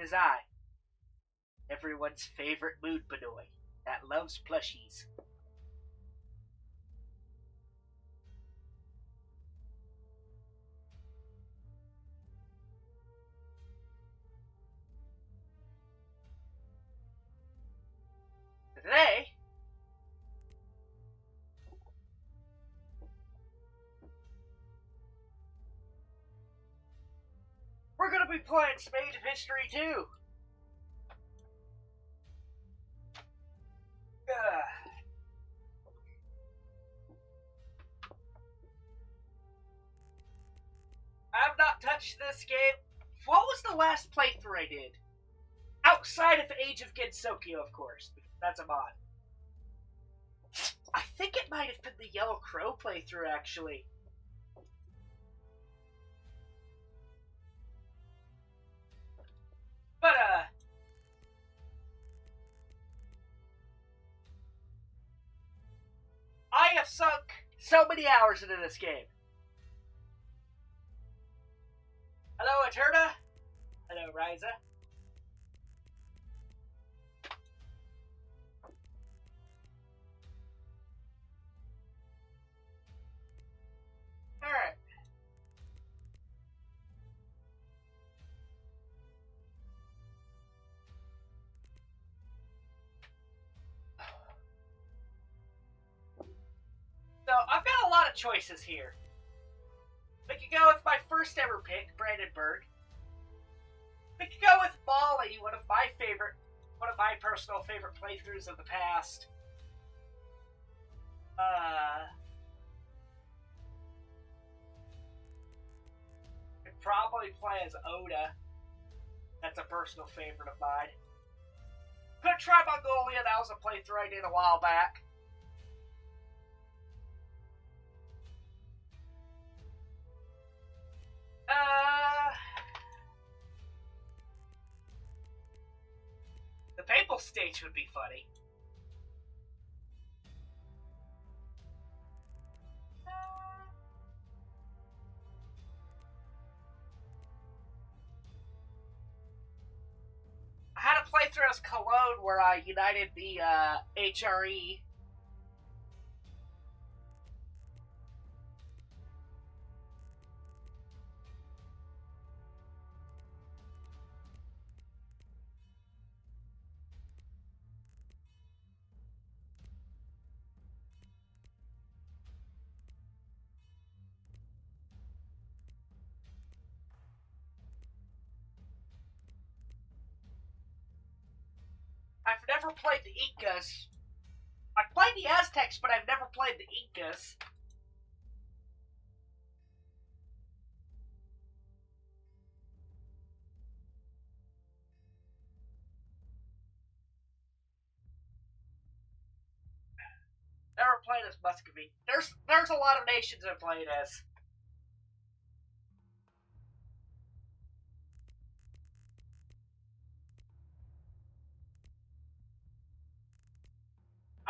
is I, everyone's favorite mood Benoy that loves plushies. Today, we're going to be playing Spade of History 2. I've not touched this game. What was the last playthrough I did? Outside of Age of Gensokyo, of course, because that's a mod. I think it might have been the Yellow Crow playthrough, actually. But, I have sunk so many hours into this game. Hello, Eterna. Hello, Ryza. Alright. So, I've got a lot of choices here. We could go with my first ever pick, Brandenburg. We could go with Bali, one of my personal favorite playthroughs of the past. Could probably play as Oda. That's a personal favorite of mine. Could try Mongolia, that was a playthrough I did a while back. The Papal stage would be funny. I had a playthrough as Cologne where I united the HRE. I've never played the Incas. I've played the Aztecs, but I've never played the Incas. Never played as Muscovy. There's a lot of nations I've played as.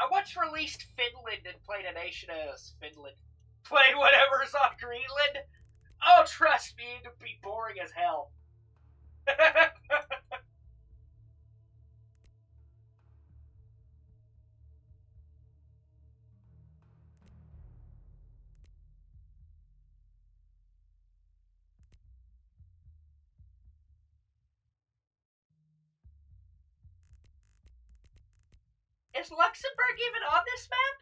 I once released Finland and played a nation as Finland. Played whatever's on Greenland. Oh, trust me, it'd be boring as hell. Is Luxembourg even on this map?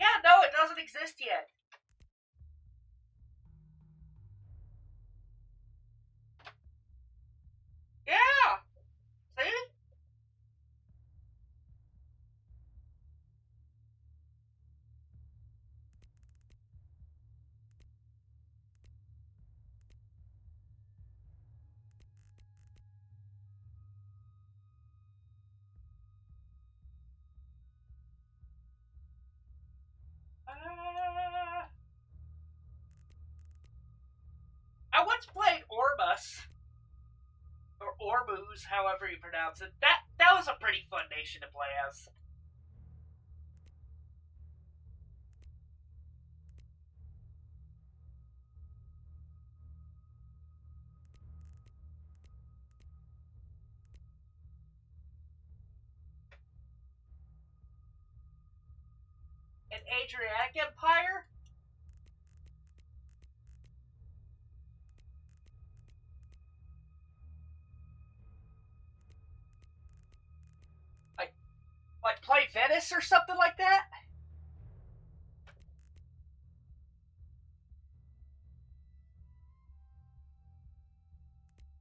Yeah, no, it doesn't exist yet. Yeah! See? I once played Ormus. Or Ormuz, however you pronounce it. That was a pretty fun nation to play as. An Adriatic Empire? Like play Venice or something like that?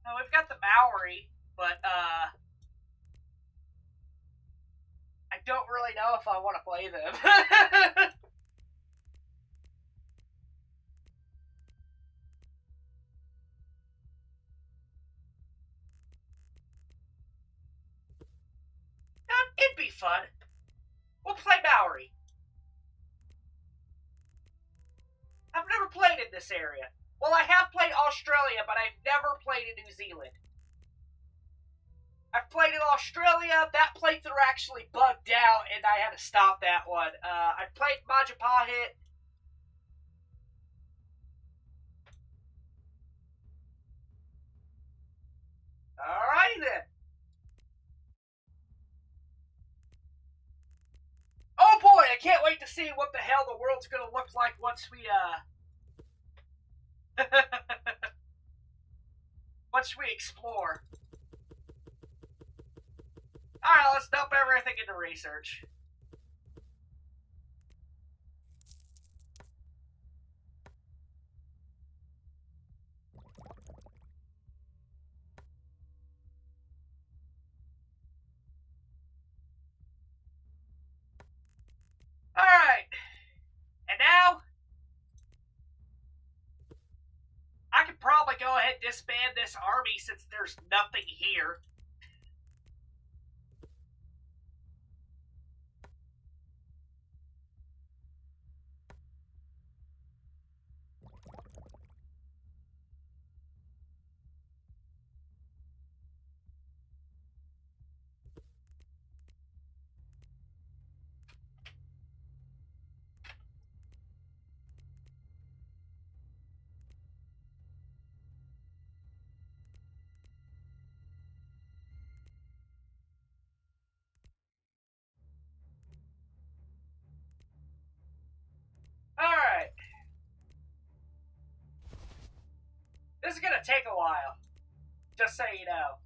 No, we've got the Maori, but I don't really know if I want to play them. It'd be fun. We'll play Maori. I've never played in this area. Well, I have played Australia, but I've never played in New Zealand. I've played in Australia. That playthrough actually bugged out, and I had to stop that one. I've played Majapahit. Alrighty then. Oh boy, I can't wait to see what the hell the world's gonna look like once we once we explore. Alright, let's dump everything into research. Alright. And now, I could probably go ahead and disband this army since there's nothing here. Alright. This is gonna take a while. Just so you know.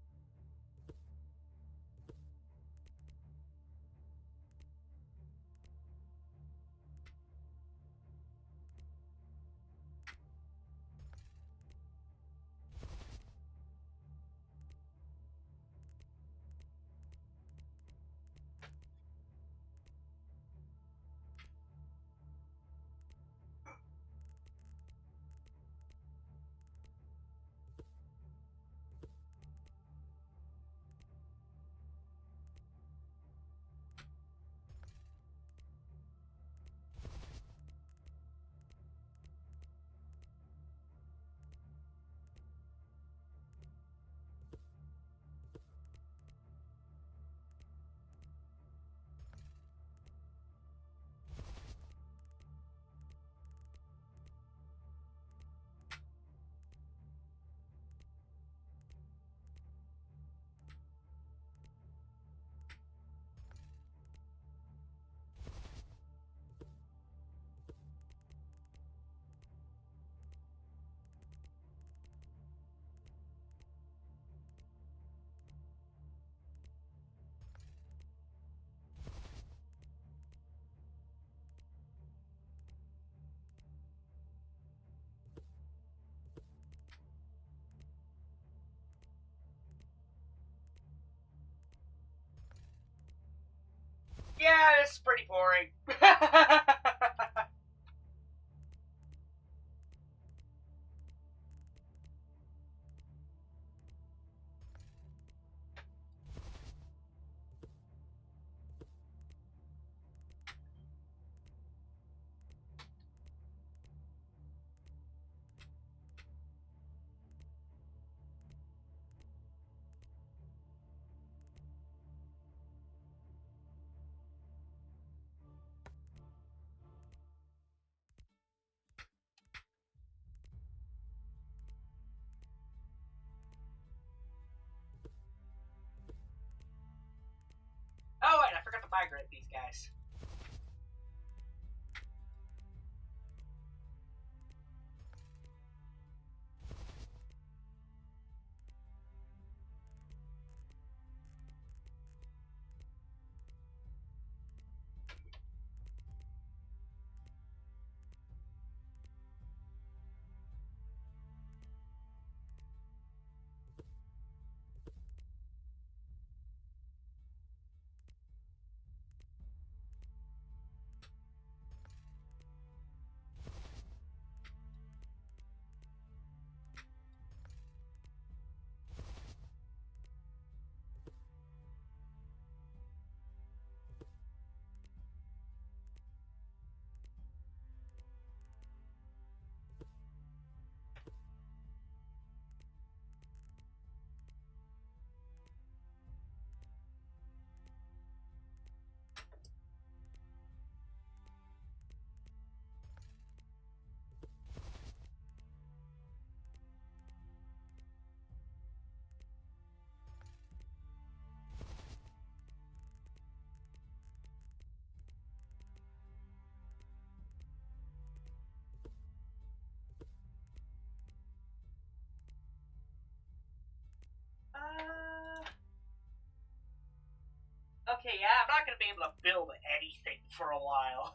Yeah, it's pretty boring. Oh wait, I forgot to migrate these guys. Okay, yeah, I'm not going to be able to build anything for a while.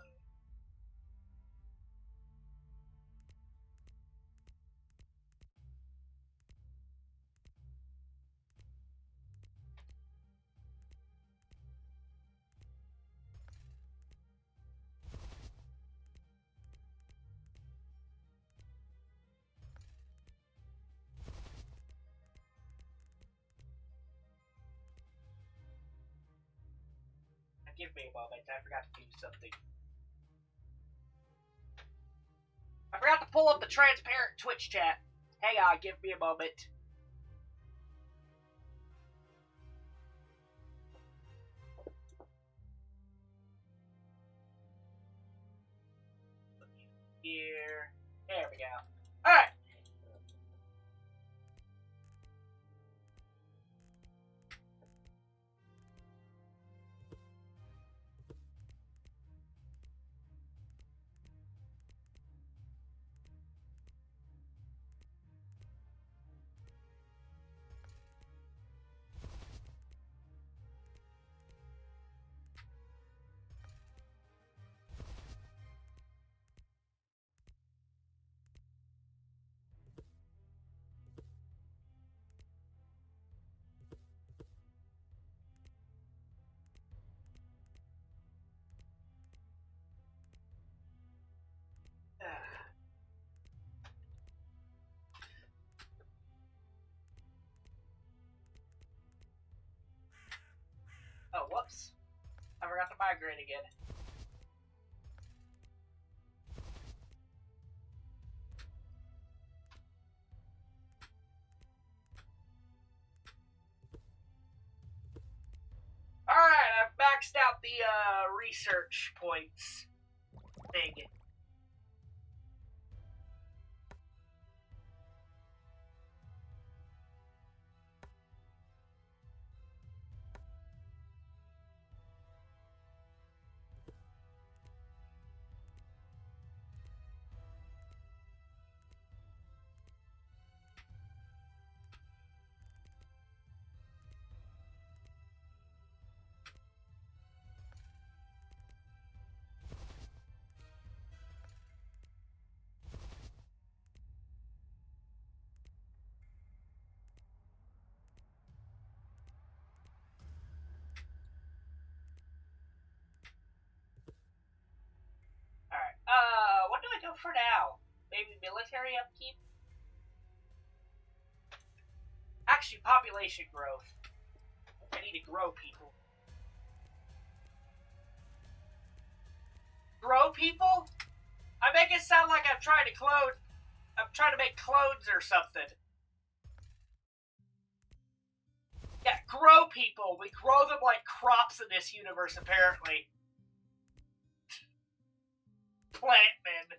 Give me a moment, I forgot to do something. I forgot to pull up the transparent Twitch chat. Hang on, give me a moment. Here. There we go. Alright. Oh, whoops. I forgot to migrate again. Alright, I've maxed out the research points thing. Alright, what do I go for now? Maybe military upkeep? Actually, population growth. I need to grow people. Grow people? I make it sound like I'm trying to clone. I'm trying to make clones or something. Yeah, grow people. We grow them like crops in this universe, apparently. Plant men.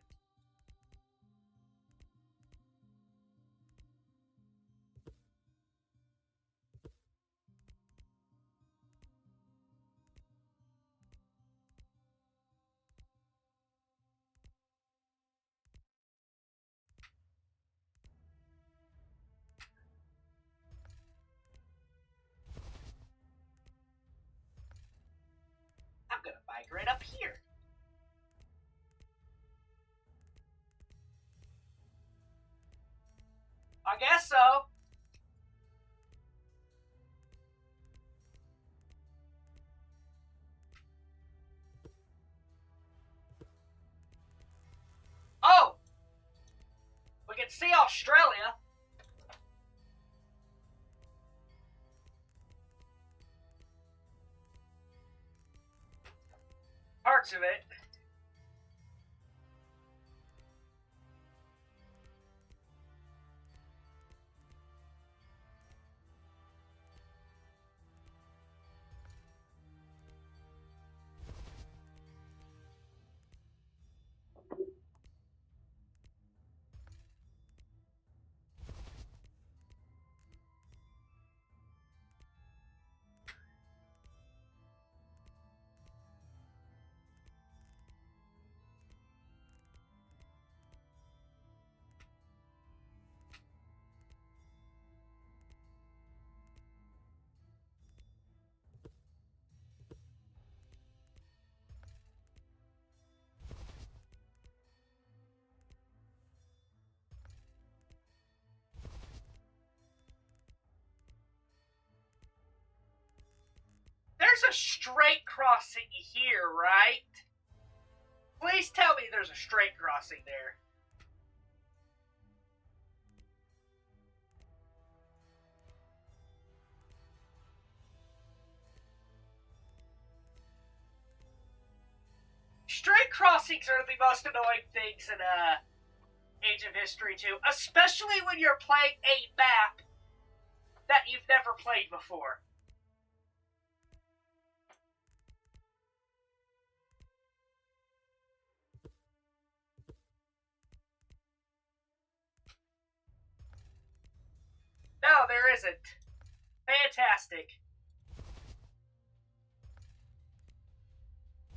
I'm gonna migrate up here. I guess so. Oh! We can see Australia. Parts of it. There's a straight crossing here, right? Please tell me there's a straight crossing there. Straight crossings are the most annoying things in Age of History 2, especially when you're playing a map that you've never played before. No, there isn't. Fantastic.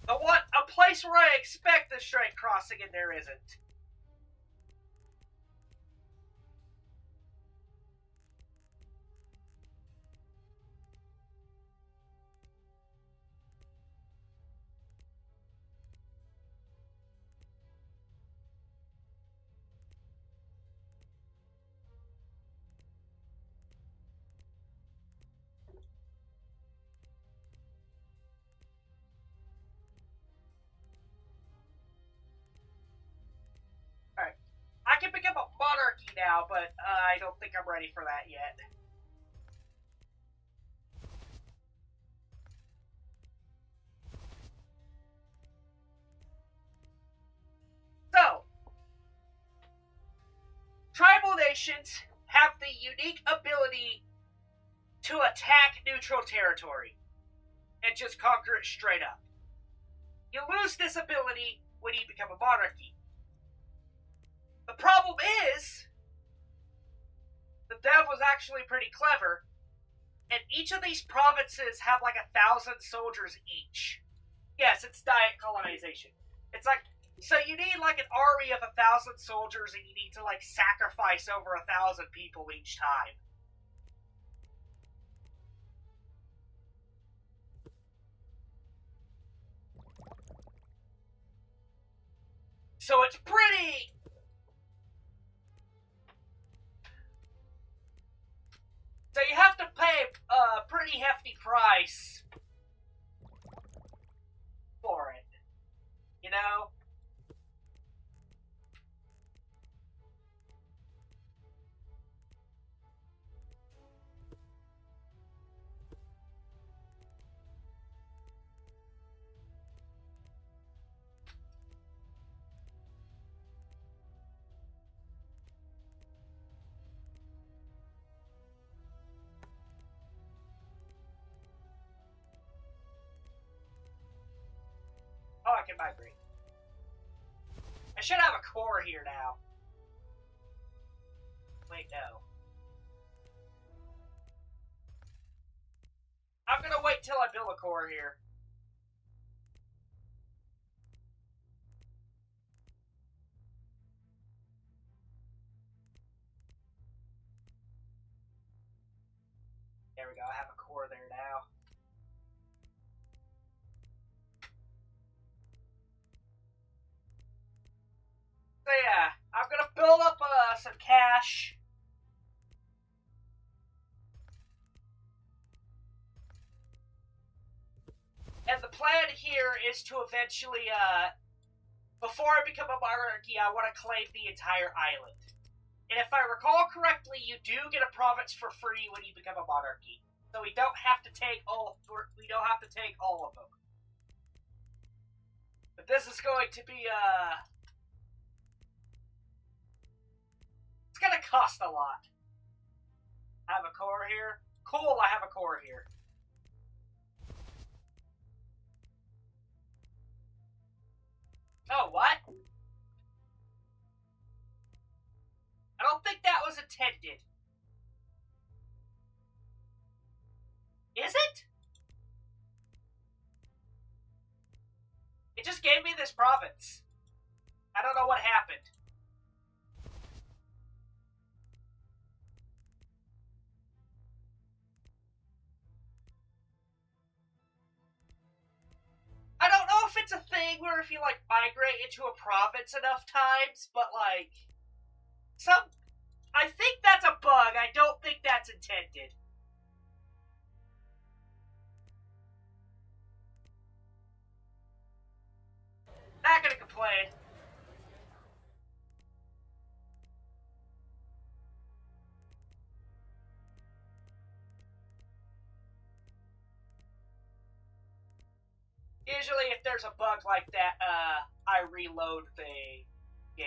A place where I expect a straight crossing and there isn't. Alright. I can become a monarchy now, but I don't think I'm ready for that yet. So, tribal nations have the unique ability to attack neutral territory and just conquer it straight up. You lose this ability when you become a monarchy. The problem is, the dev was actually pretty clever, and each of these provinces have like 1,000 soldiers each. Yes, it's diet colonization. It's like, so you need like an army of 1,000 soldiers, and you need to like sacrifice over 1,000 people each time. So it's pretty... So you have to pay a pretty hefty price for it, you know? Oh, I can migrate. I should have a core here now. Wait, no. I'm gonna wait till I build a core here. There we go, I have a core there now. So yeah, I'm gonna build up some cash. And the plan here is to eventually, before I become a monarchy, I want to claim the entire island. And if I recall correctly, you do get a province for free when you become a monarchy. So we don't have to take all of them. But this is going to be, it's gonna cost a lot. I have a core here. Cool, I have a core here. Oh, what? I don't think that was intended. Is it? It just gave me this province. I don't know what happened. I don't know if it's a thing where if you, like, migrate into a province enough times, but, like, I think that's a bug. I don't think that's intended. Not gonna complain. Usually if there's a bug like that, I reload the game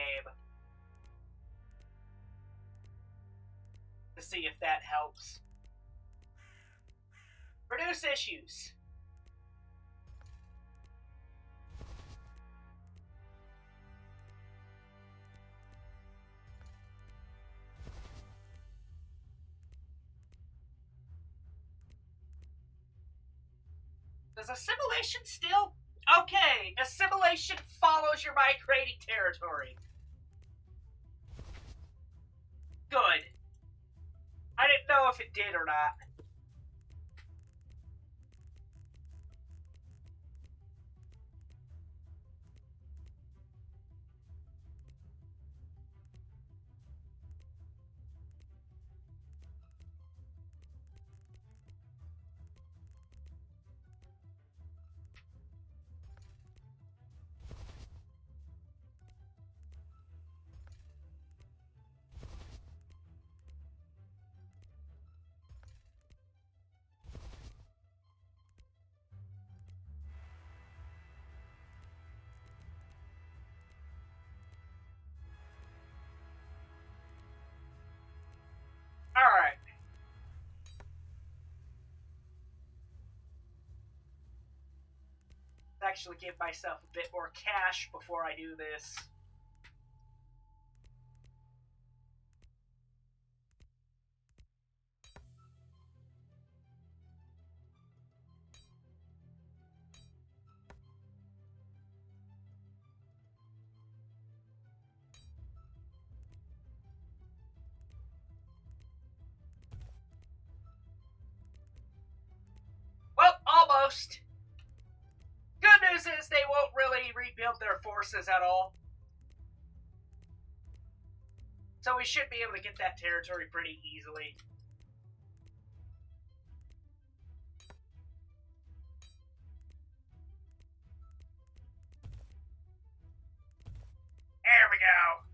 to see if that helps. Reduce issues. Does assimilation still? Okay, assimilation follows your migrating territory. Good. I didn't know if it did or not. Alright. Actually give myself a bit more cash before I do this. Well, almost. Good news is they won't really rebuild their forces at all. So we should be able to get that territory pretty easily. There we go.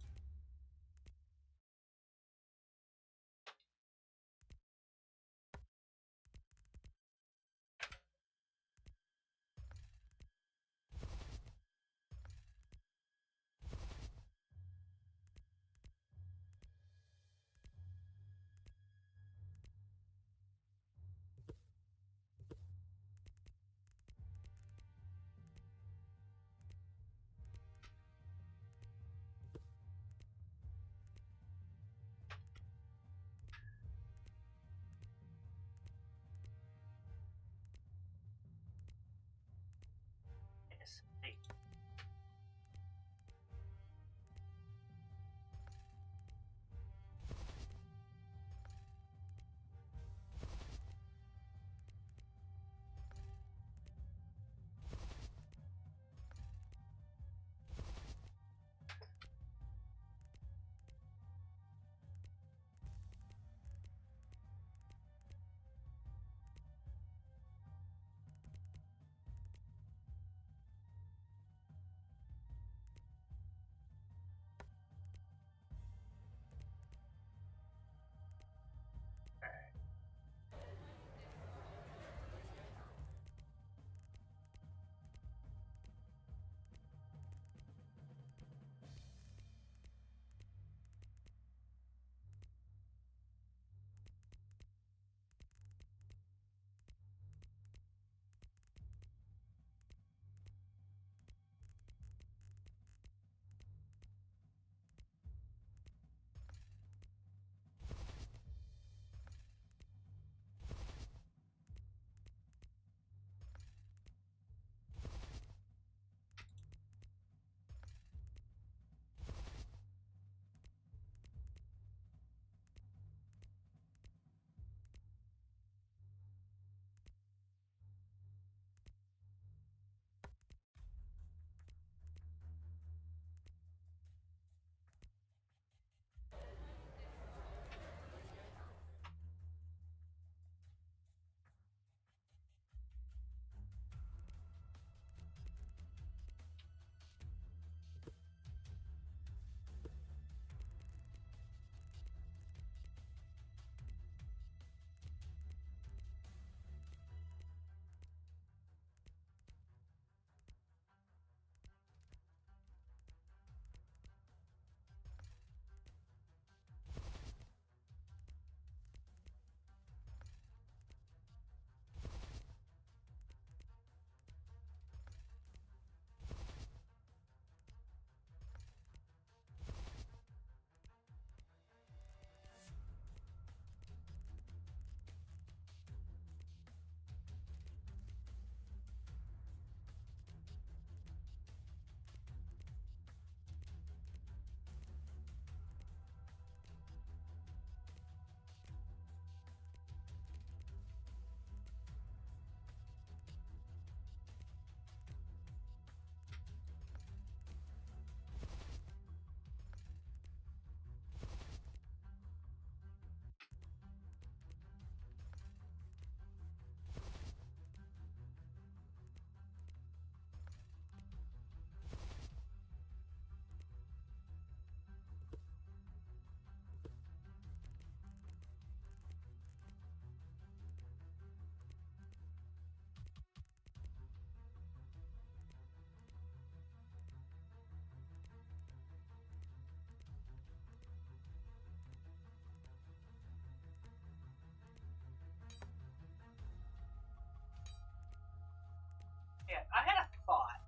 second. I had a thought.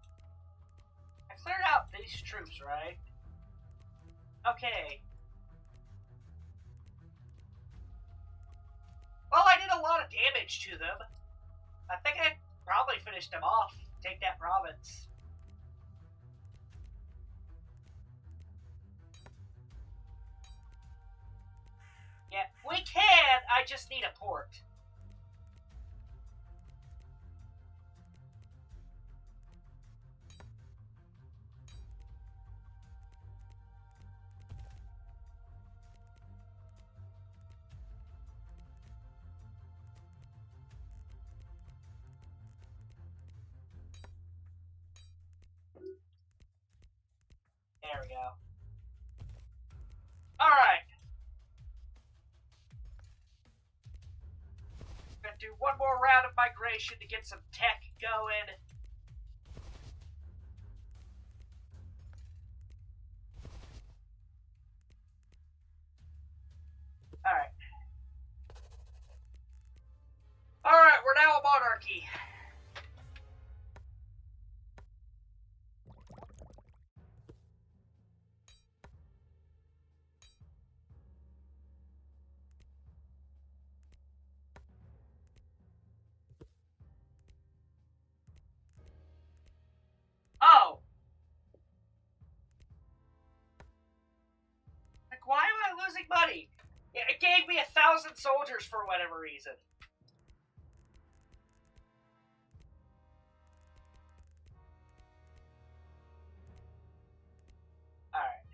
I cleared out these troops, right? Okay. Well, I did a lot of damage to them. I think I probably finished them off. Take that province. Yeah, we can. I just need a port. There we go. Alright. Gonna do one more round of migration to get some tech going. Alright. Alright, we're now a monarchy. Oh! Like, why am I losing money? It gave me 1,000 soldiers for whatever reason. Alright.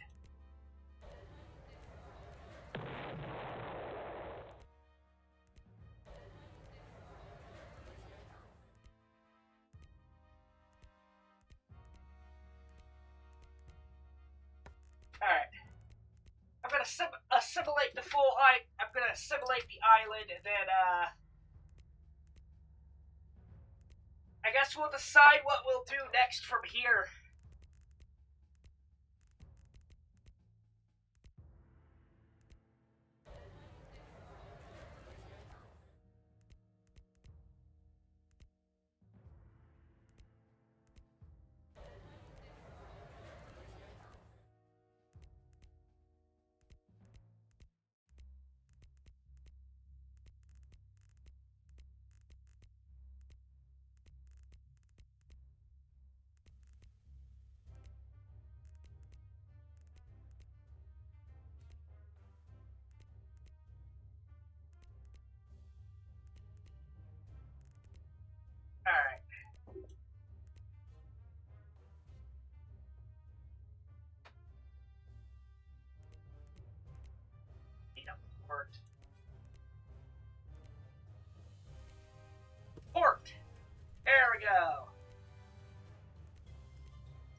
Alright. I'm gonna assimilate the full I'm gonna assimilate the island, and then, I guess we'll decide what we'll do next from here. Alright. Need a port. Port! There we go.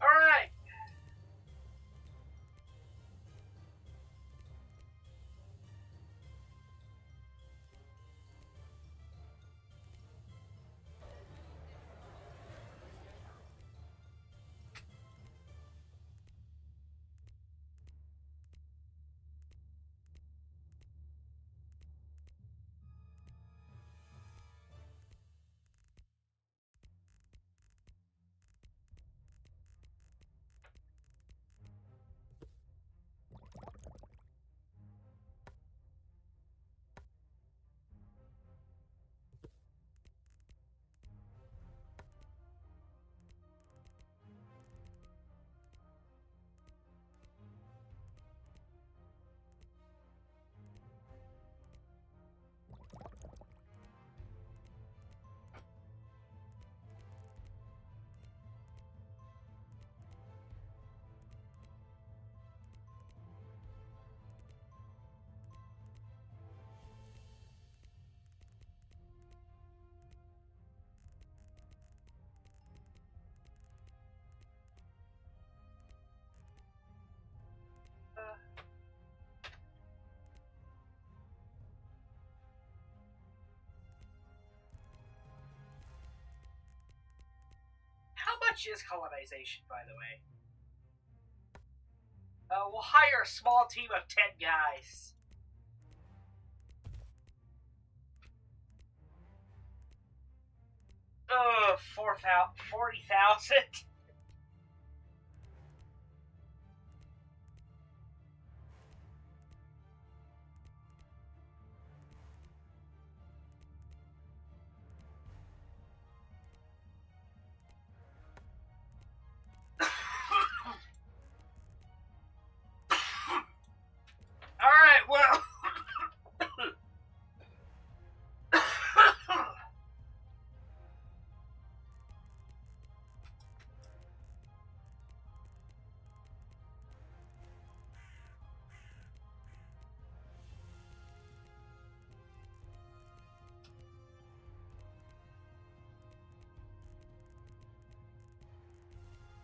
Alright. How much is colonization, by the way? We'll hire a small team of 10 guys. 40,000. Alright, well.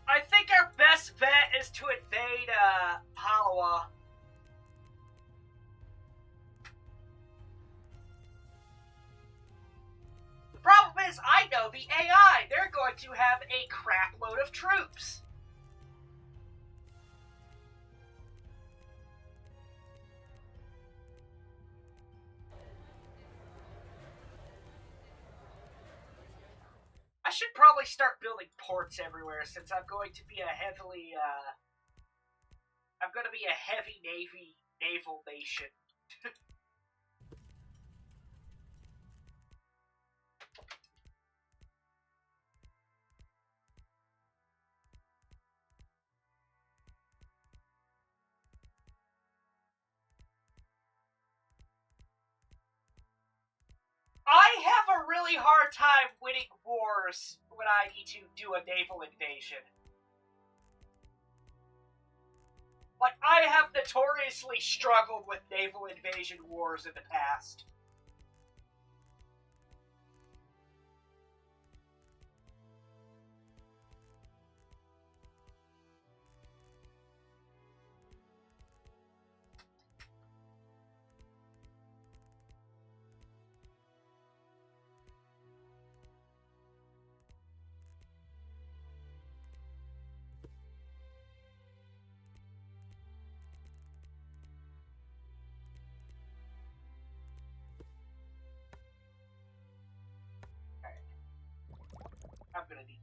I think our best bet is to invade, Halawa. The problem is, I know the AI. They're going to have a crap load of troops. I should probably start building ports everywhere since I'm going to be a heavily, I'm going to be a heavy naval nation. I have a really hard time winning wars when I need to do a naval invasion. Like, I have notoriously struggled with naval invasion wars in the past. I'm gonna need...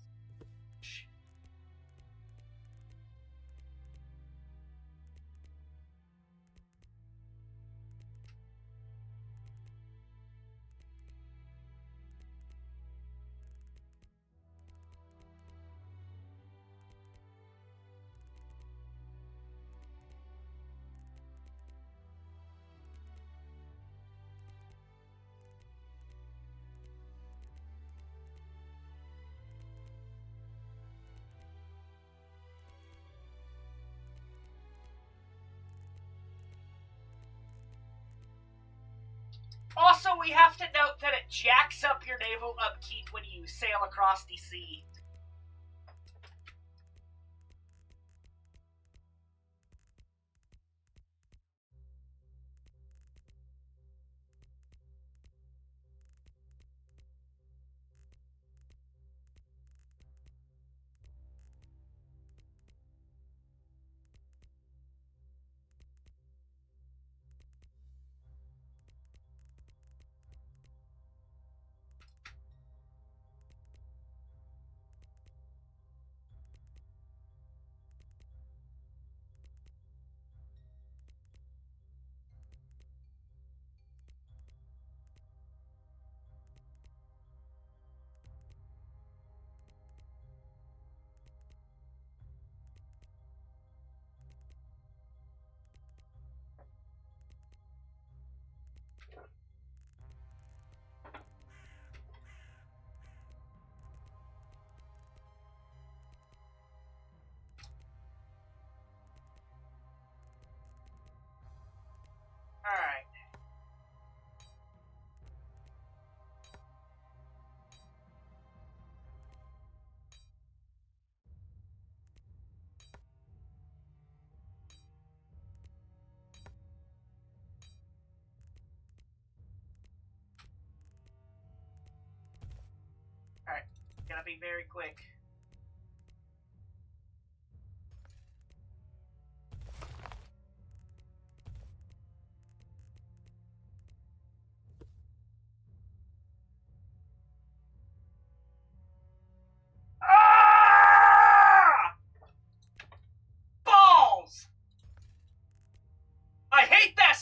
Also, we have to note that it jacks up your naval upkeep when you sail across the sea. Alright. Alright. Gotta be very quick.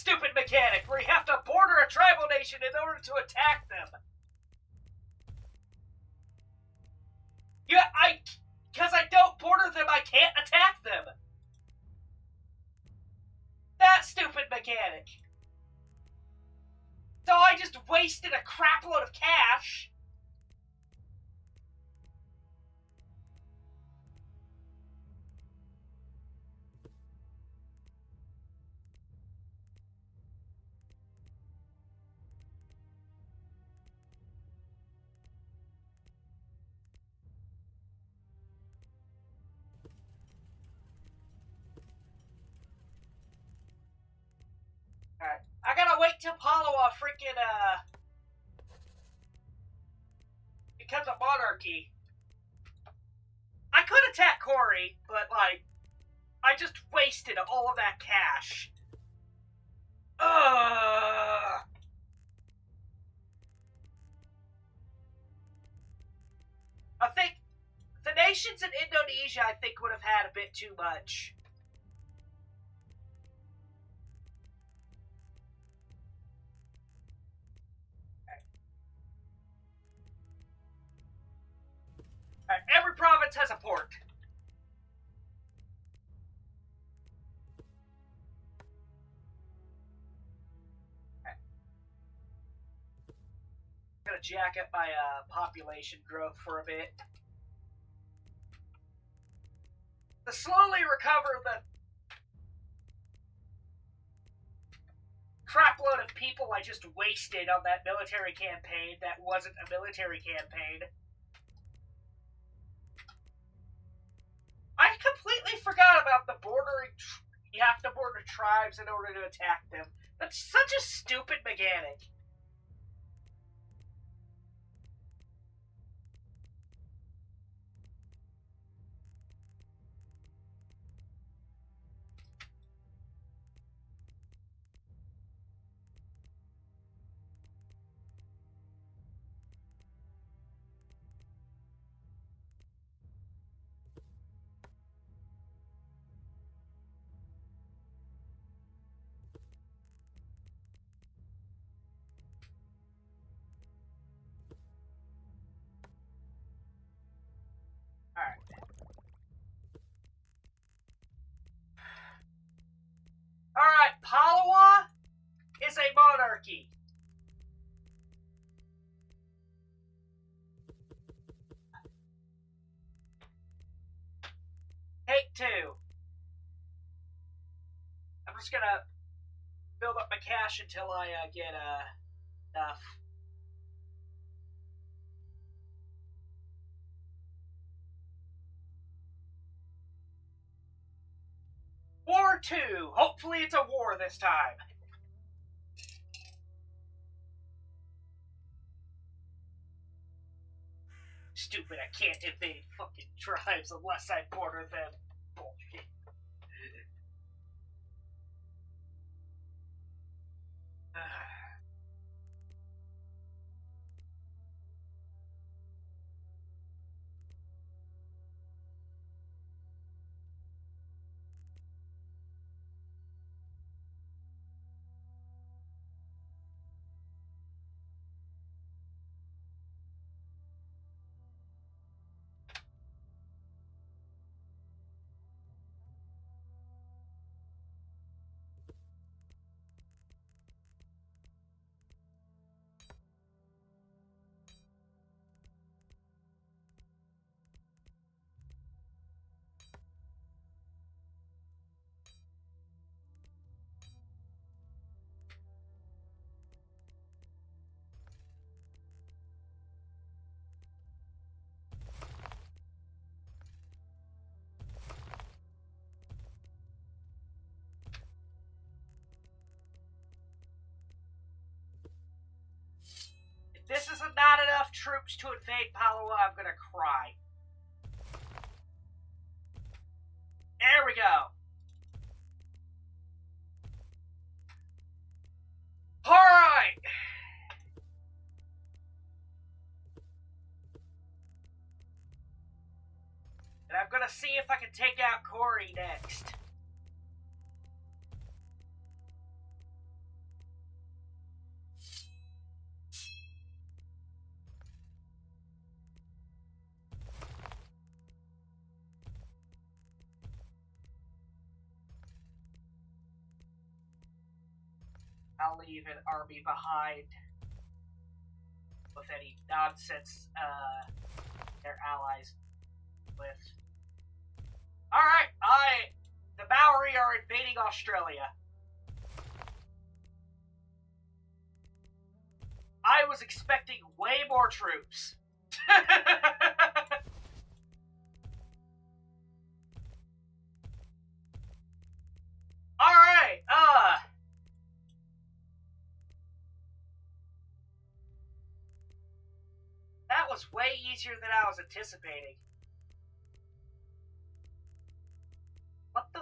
stupid mechanic where you have to border a tribal nation in order to attack them. Because I don't border them, I can't attack them. That stupid mechanic. So I just wasted a crapload of cash. Alright, I gotta wait till Palawa freaking, becomes a monarchy. I could attack Corey, but, like, I just wasted all of that cash. Ugh. I think the nations in Indonesia, I think, would have had a bit too much. Every province has a port. I'm gonna jack up my population growth for a bit. To slowly recover the crapload of people I just wasted on that military campaign that wasn't a military campaign. I completely forgot about the bordering. You have to border tribes in order to attack them. That's such a stupid mechanic. Alright, Palawa is a monarchy. Take 2. I'm just gonna build up my cash until I get enough. War 2. Hopefully it's a war this time. Stupid, I can't invade fucking tribes unless I border them. Bullshit. This is not enough troops to invade Palawa. I'm gonna cry. There we go. Alright. And I'm gonna see if I can take out Corey next. I'll leave an army behind with any nonsense their allies with. Alright, the Maori are invading Australia. I was expecting way more troops. Alright, that was way easier than I was anticipating. What the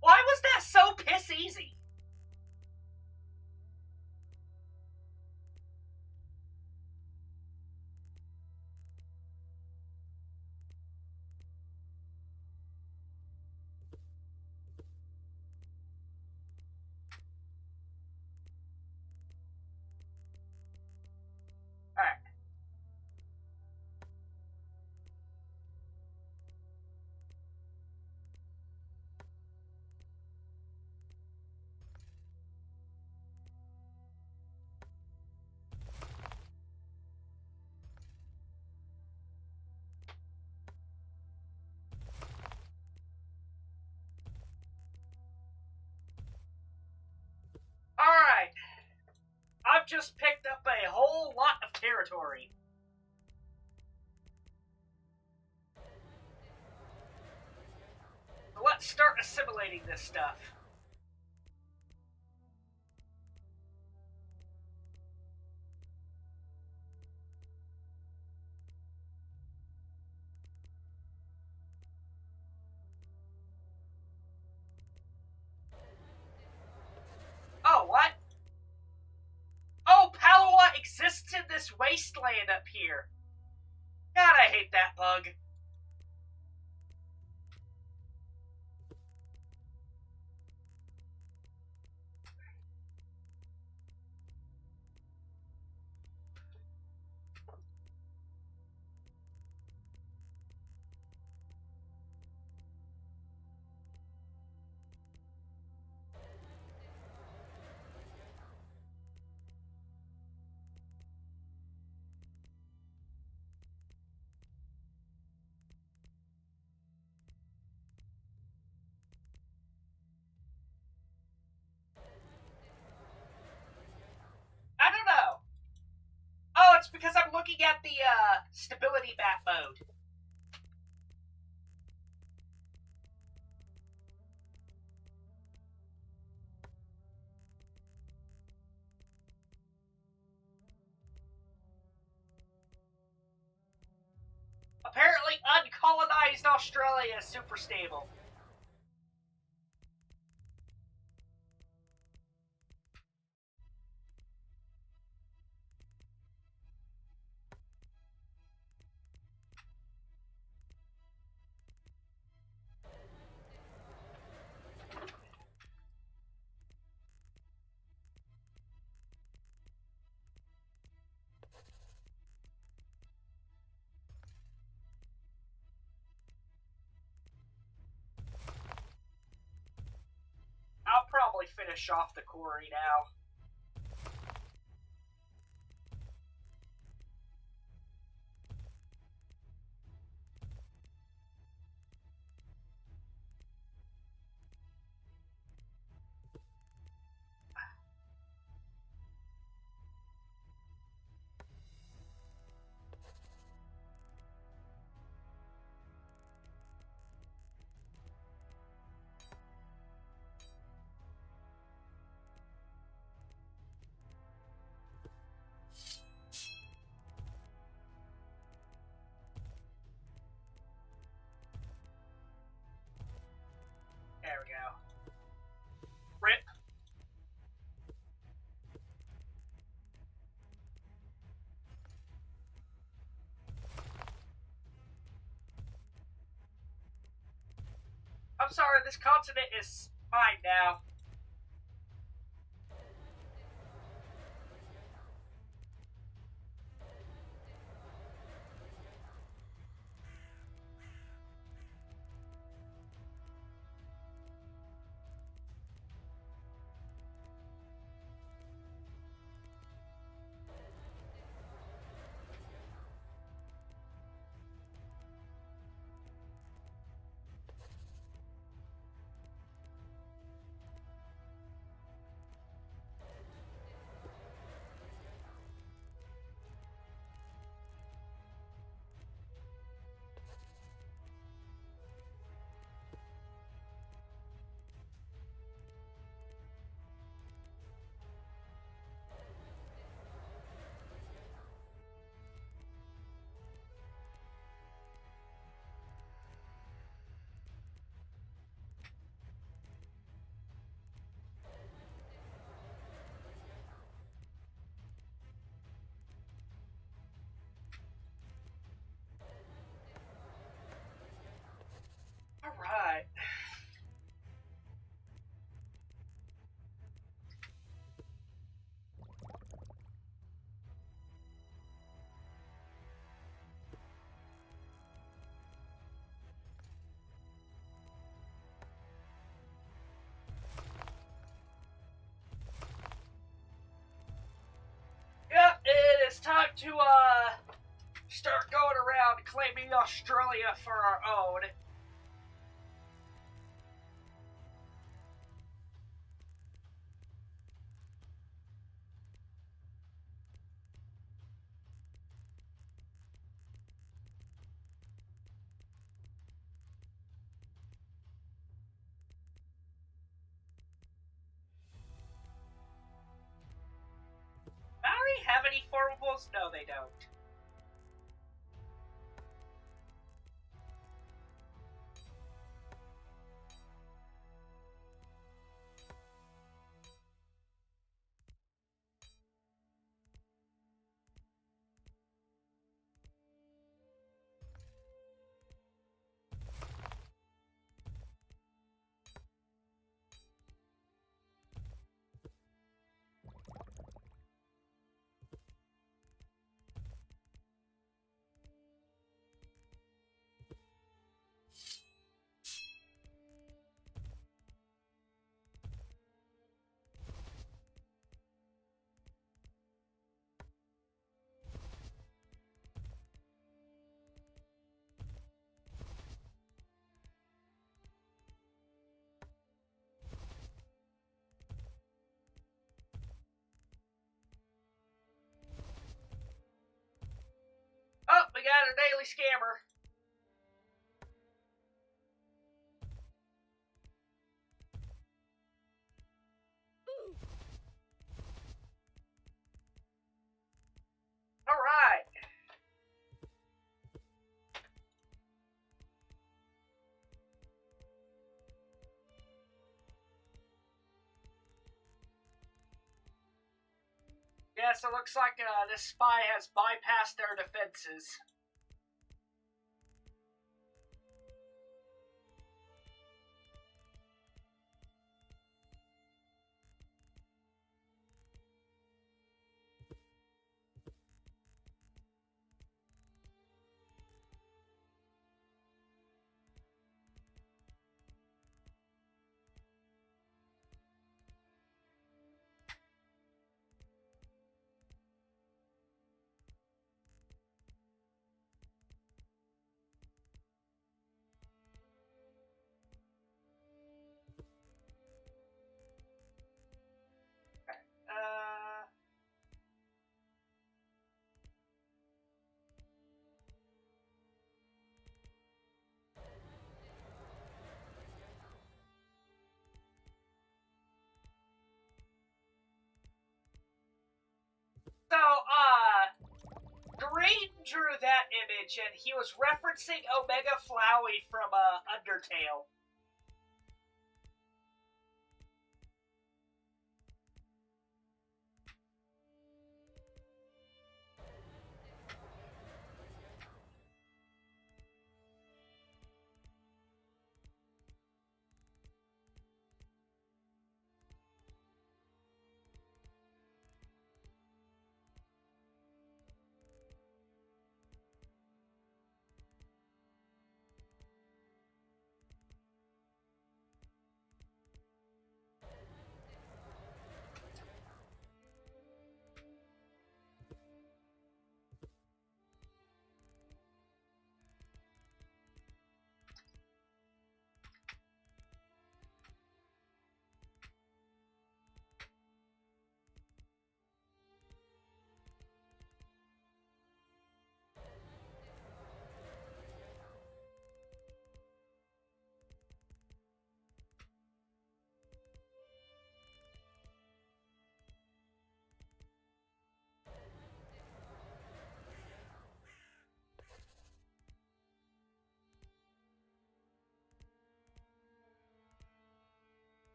Why was that so piss easy? Alright. Alright. I've just picked up a whole lot of territory. So let's start assimilating this stuff. Oh, what? Oh, Palawa exists in this wasteland up here. God, I hate that bug. I don't know. Oh, it's because I'm looking at the stability map mode. Apparently, uncolonized Australia is super stable. I'll probably finish off the quarry now. There we go. Rip. I'm sorry, this continent is mine now. claiming Australia for our own. Maori have any formables? No, they don't. Oh, we got a daily scammer. Alright. Yes, it looks like this spy has bypassed their defenses. Green drew that image, and he was referencing Omega Flowey from Undertale.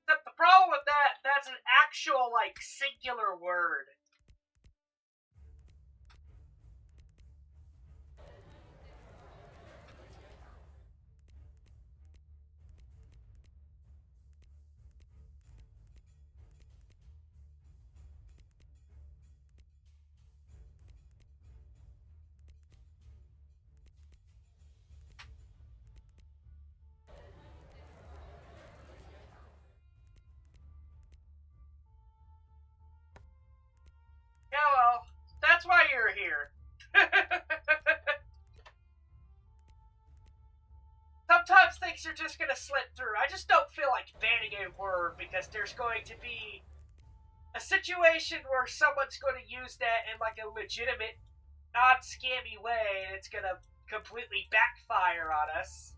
The problem with that's an actual, like, singular word. are just going to slip through. I just don't feel like banning a word because there's going to be a situation where someone's going to use that in like a legitimate, non-scammy way, and it's going to completely backfire on us.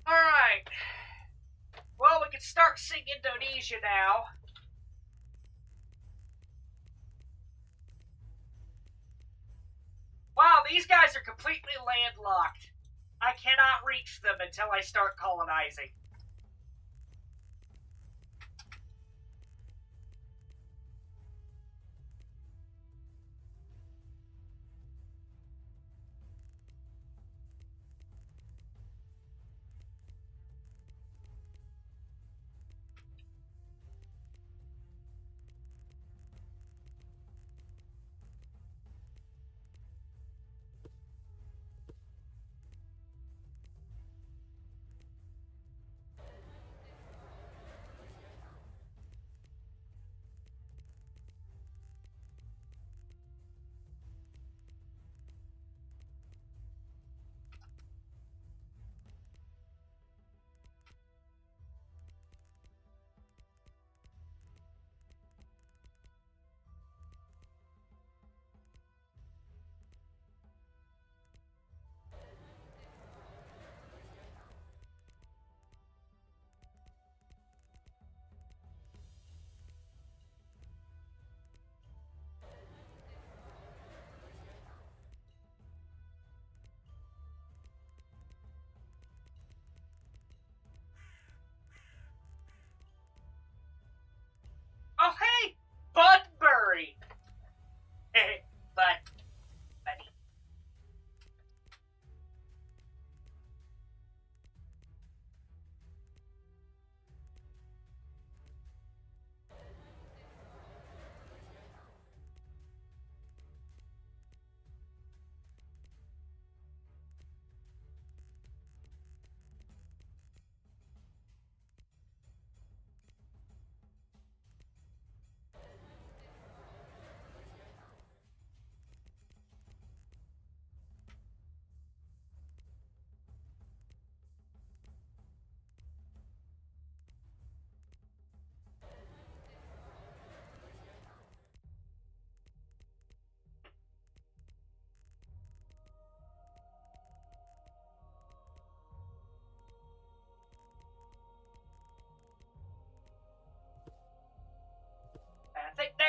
Alright. Well, we can start seeing Indonesia now. Wow, these guys are completely landlocked. I cannot reach them until I start colonizing.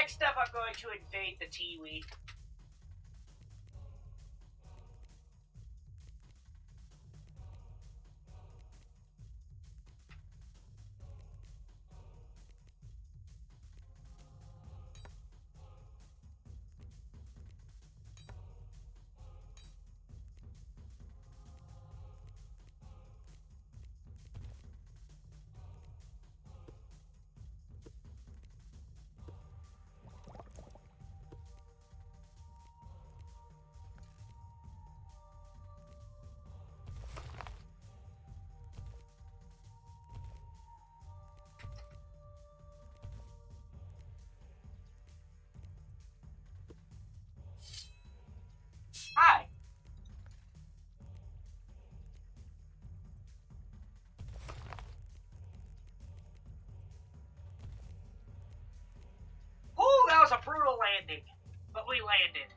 next up, I'm going to invade the Tiwi. Hi. Ooh, that was a brutal landing, but we landed.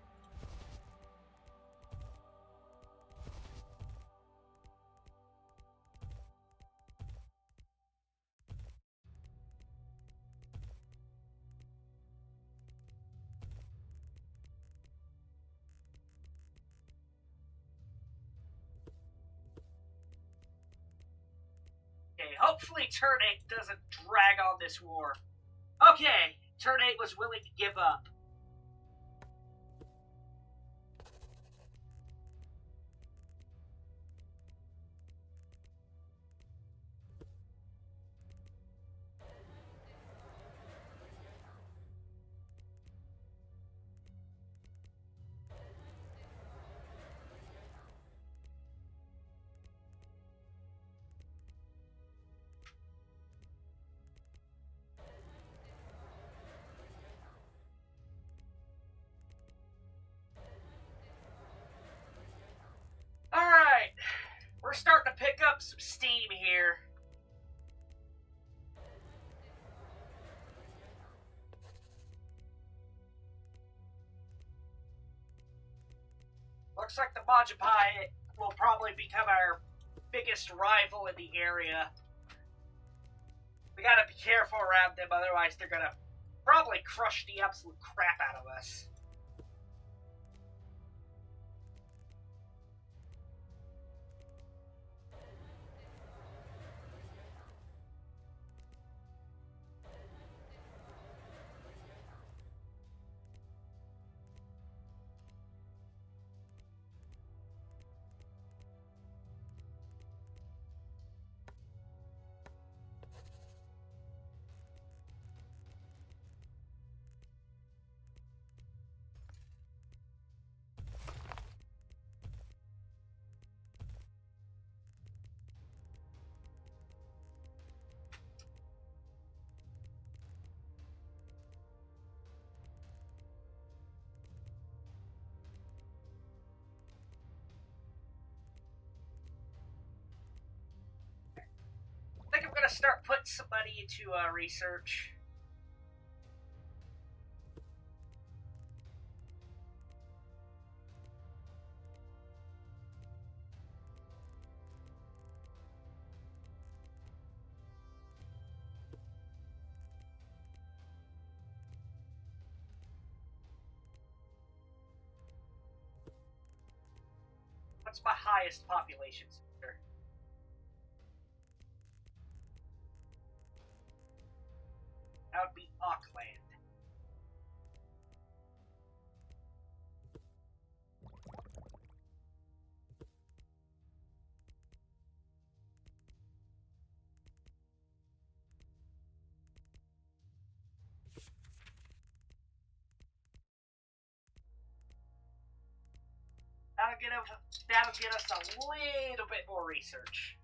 Okay, hopefully Turn 8 doesn't drag on this war. Okay, Turn 8 was willing to give up. Alright, we're starting to pick up some steam here. Looks like the Majipai will probably become our biggest rival in the area. We gotta be careful around them, otherwise they're gonna probably crush the absolute crap out of us. I think I'm gonna start putting some money into research. What's my highest population center? That would be Auckland. That'll get us a little bit more research.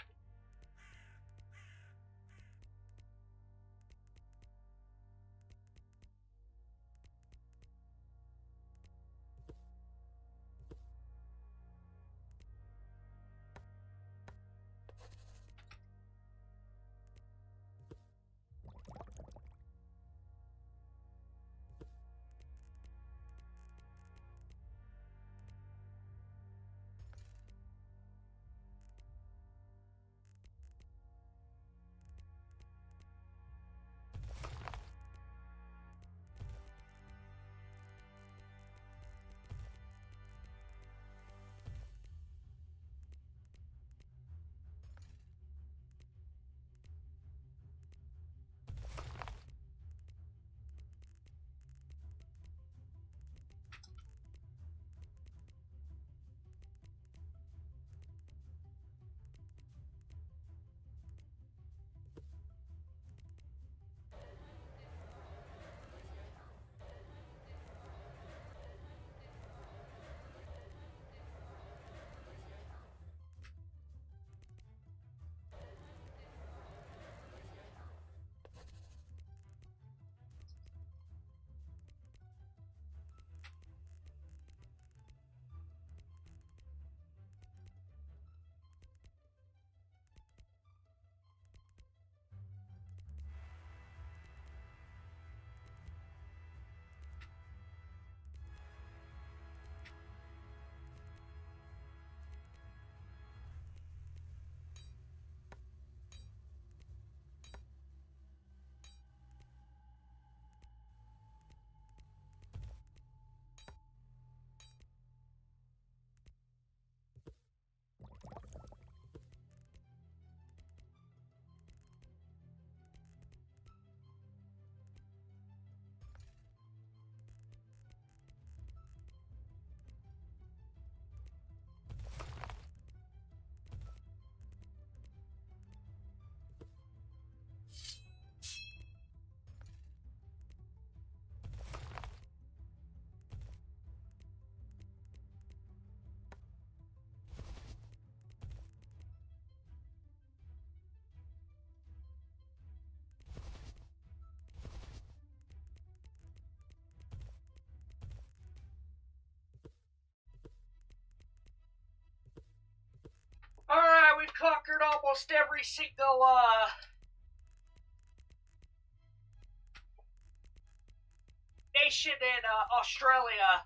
almost every single, nation in, Australia.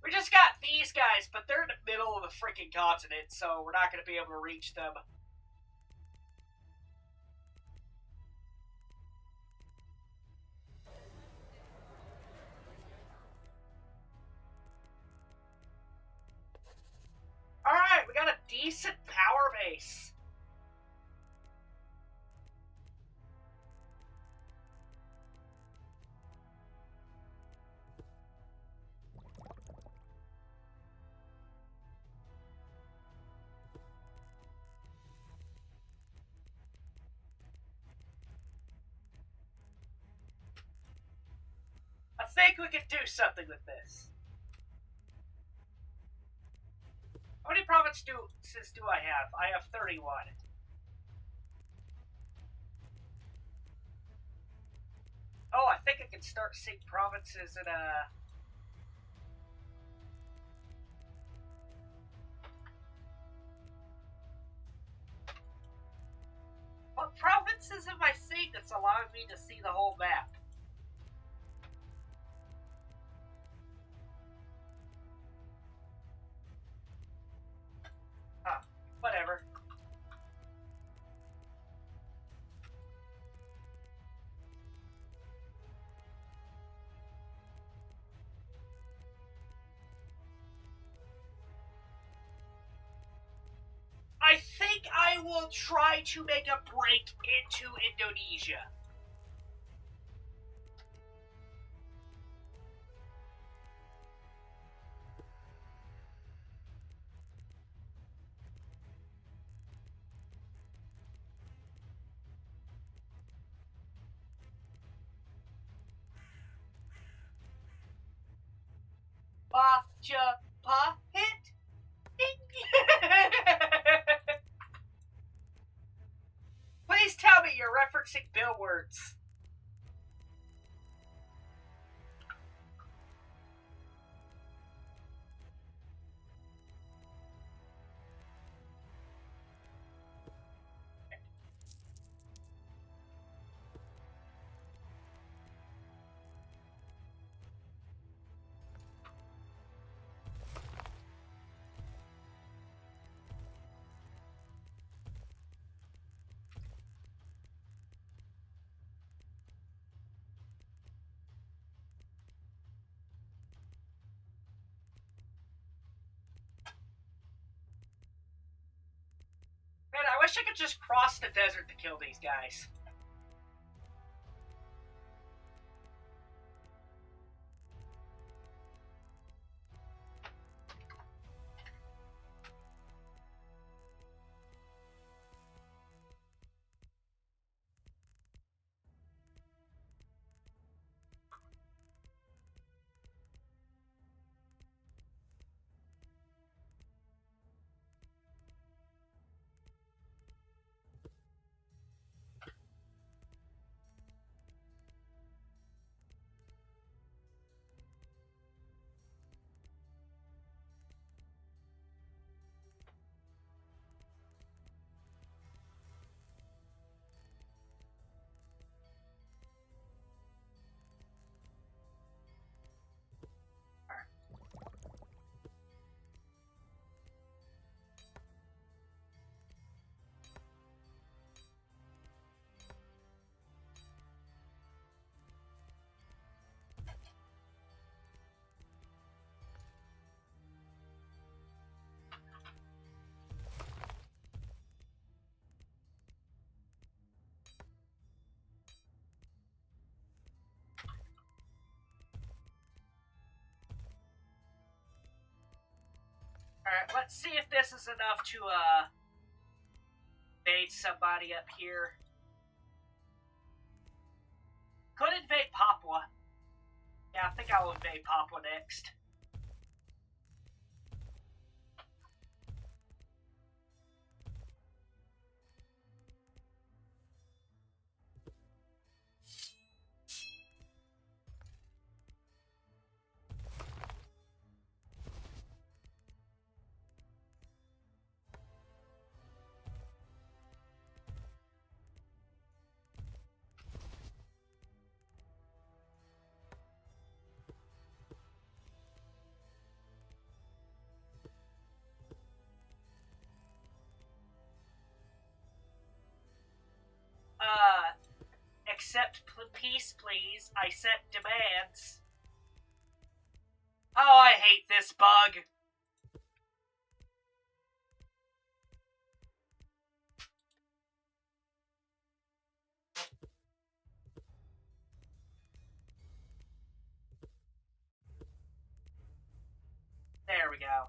We just got these guys, but they're in the middle of the freaking continent, so we're not going to be able to reach them. Alright, we got a decent power base. I think we could do something with this. How many provinces do I have? I have 31. Oh, I think I can start seeing provinces in What provinces am I seeing that's allowing me to see the whole map? Huh, whatever. I think I will try to make a break into Indonesia. Pa hit. Please tell me you're referencing Bill words. Man, I wish I could just cross the desert to kill these guys. Alright, let's see if this is enough to, invade somebody up here. Could invade Papua. Yeah, I think I'll invade Papua next. Accept peace, please. I set demands. Oh, I hate this bug. There we go.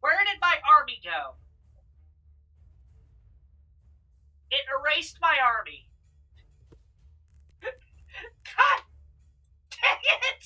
Where did my army go? It erased my army. God dang it!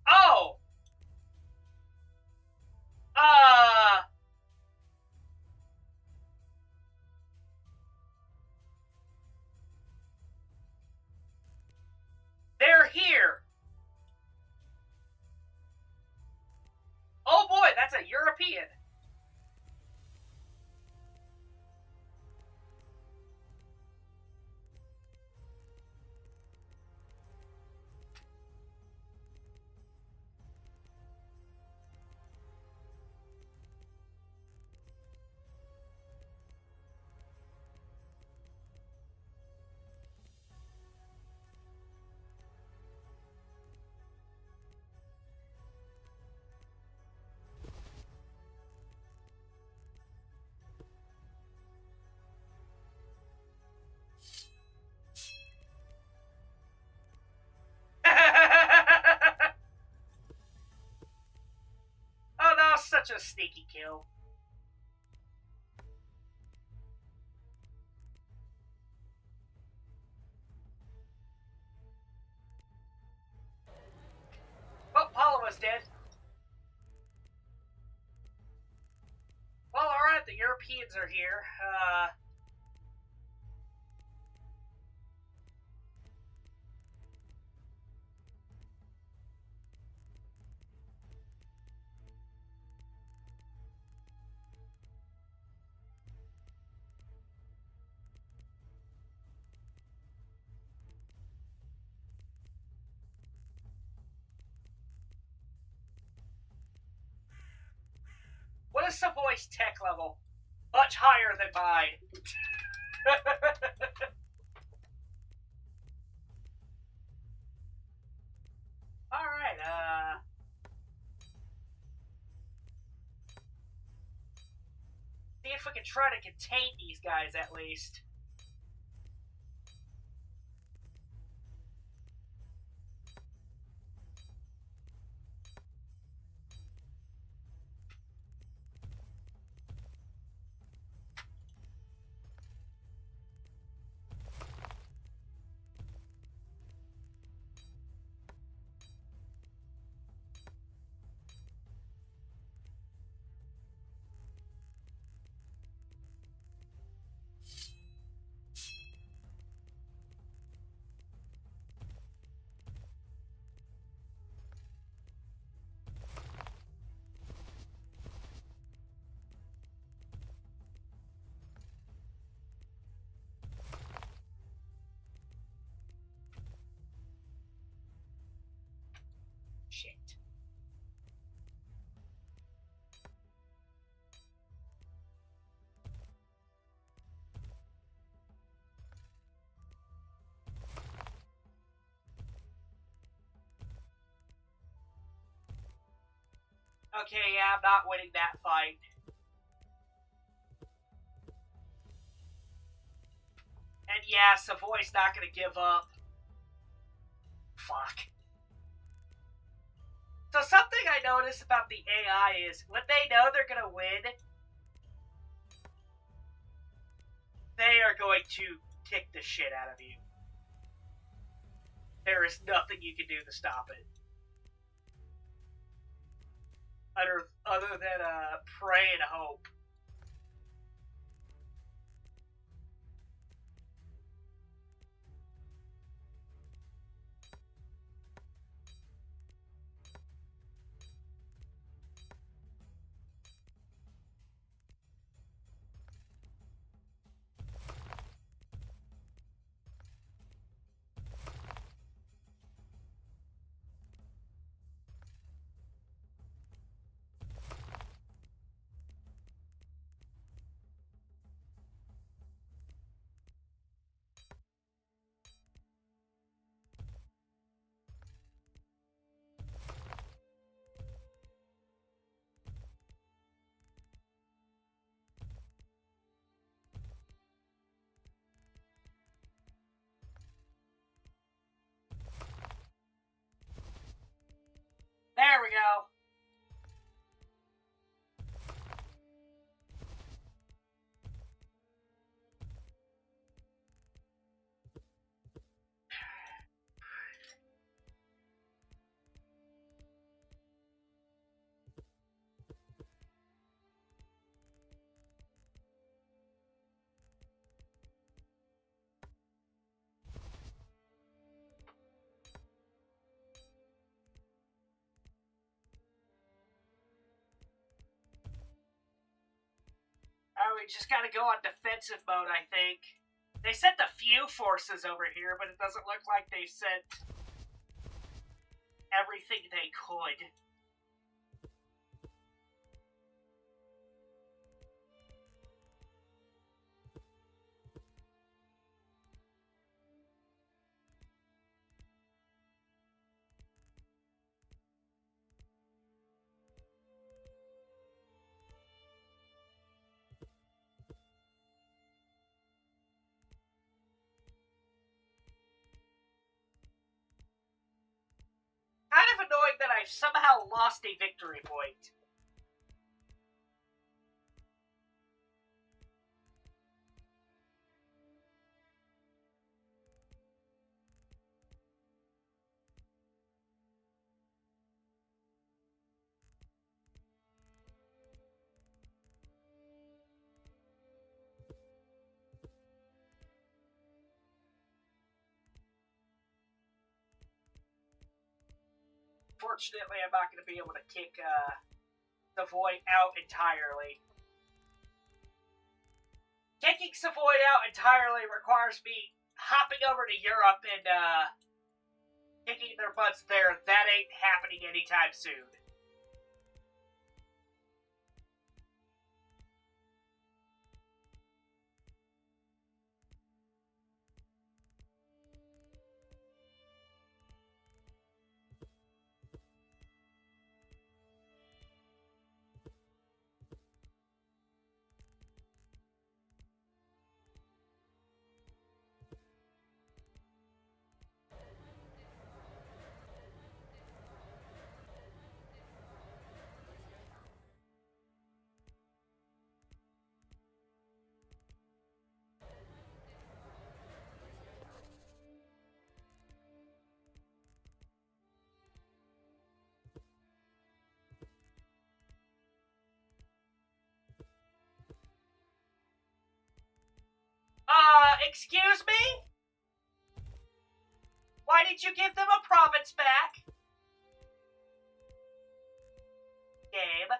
Oh! They're here! Oh boy, that's a European! Oh, that was such a sneaky kill. Oh, Paula was dead. Well, alright, the Europeans are here. What is Savoy's tech level? Much higher than mine. Alright, see if we can try to contain these guys at least. Shit. Okay, yeah, I'm not winning that fight. And yeah, Savoy's not gonna give up. Fuck. So something I noticed about the AI is, when they know they're gonna win, they are going to kick the shit out of you. There is nothing you can do to stop it. Other than pray and hope. There we go. Oh, we just gotta go on defensive mode, I think. They sent a few forces over here, but it doesn't look like they sent everything they could. Kind of annoying that I've somehow lost a victory point. Fortunately, I'm not going to be able to kick Savoy out entirely. Kicking Savoy out entirely requires me hopping over to Europe and kicking their butts there. That ain't happening anytime soon. Excuse me? Why did you give them a province back? Game.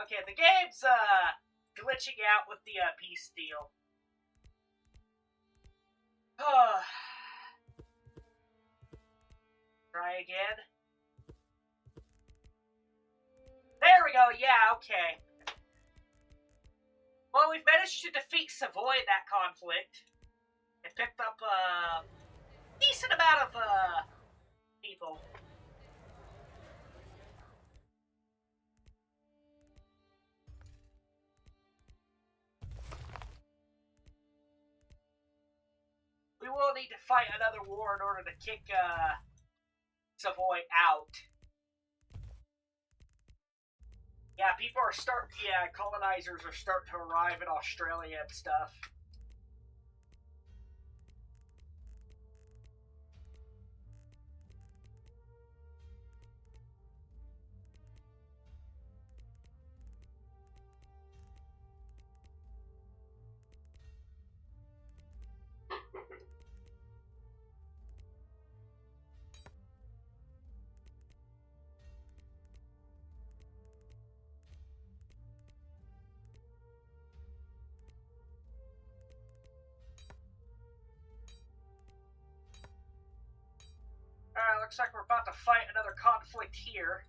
Okay, the game's glitching out with the peace deal. Try again. There we go, yeah, okay. Well, we've managed to defeat Savoy in that conflict. And picked up a decent amount of people. We will need to fight another war in order to kick Savoy out. Yeah, colonizers are starting to arrive in Australia and stuff. Alright, looks like we're about to fight another conflict here.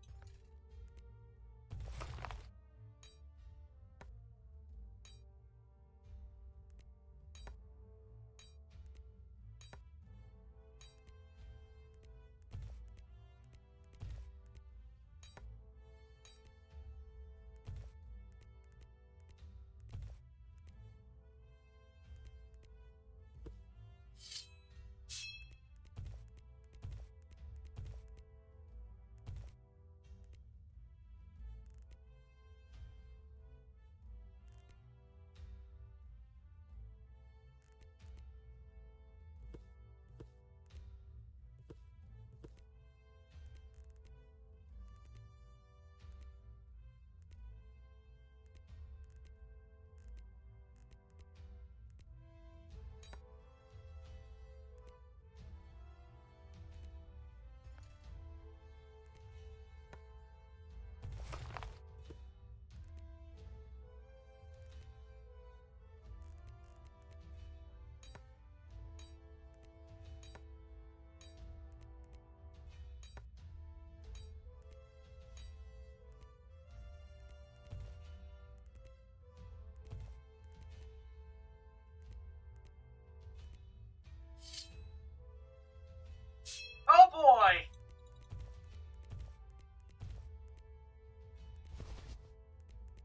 Oh boy!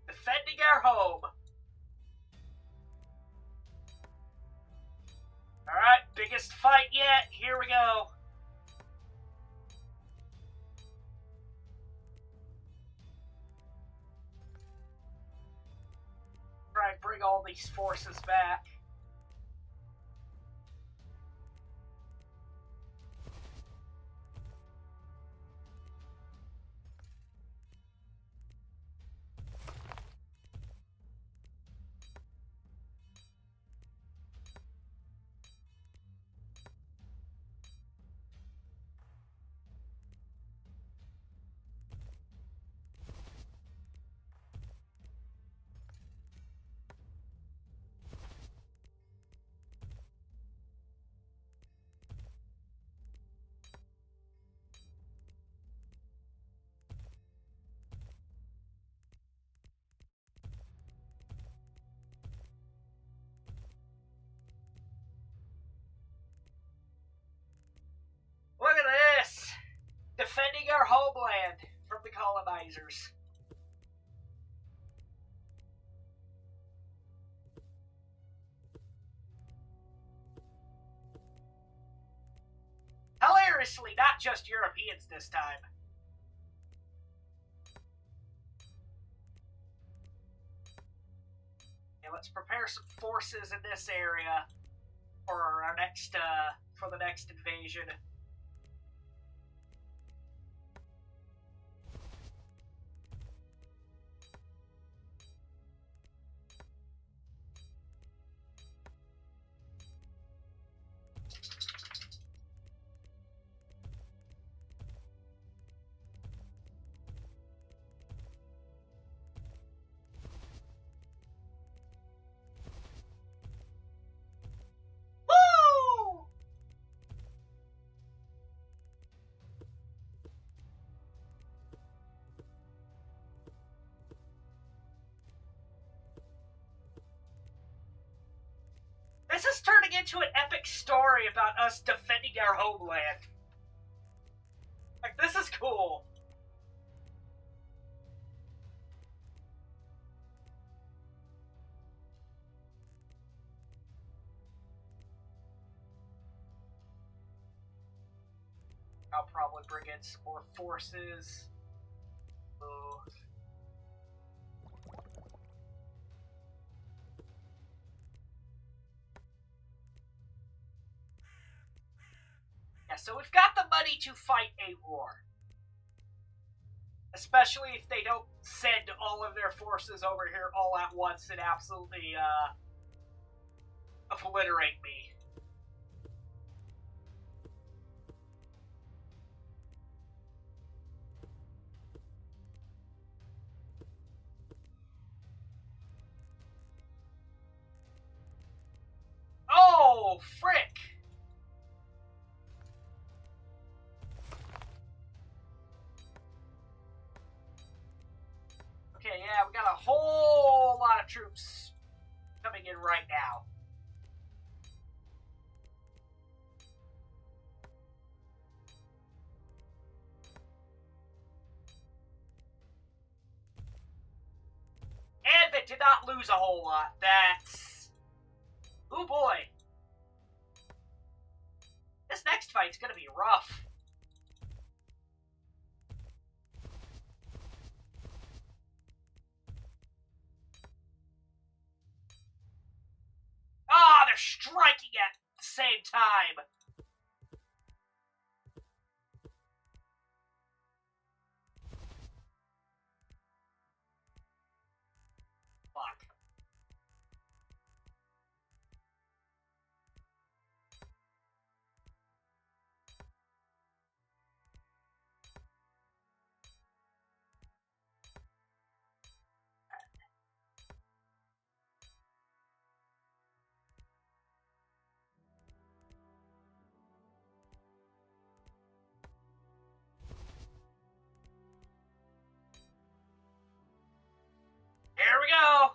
Defending our home. Alright, biggest fight yet. Here we go. Try and bring all these forces back. Look at this! Defending our homeland from the colonizers. Hilariously, not just Europeans this time. Okay, let's prepare some forces in this area for our next, for the next invasion. Woo! This is turning into an epic story about us defending our homeland. Like, this is cool. I'll probably bring in some more forces. Ooh. Yeah, so we've got the money to fight a war. Especially if they don't send all of their forces over here all at once and absolutely, obliterate me. Oh, frick! Okay, yeah, we got a whole lot of troops coming in right now. And they did not lose a whole lot. That's... oh boy. This next fight's gonna be rough. Ah, they're striking at the same time. Fuck. Here we go.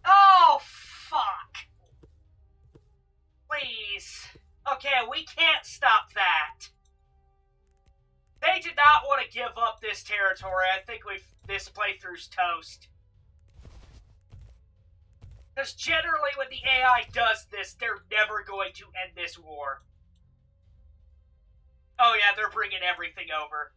Oh, fuck. Please. Okay, we can't stop that. They did not want to give up this territory. I think this playthrough's toast. Because generally when the AI does this, they're never going to end this war. Oh yeah, they're bringing everything over.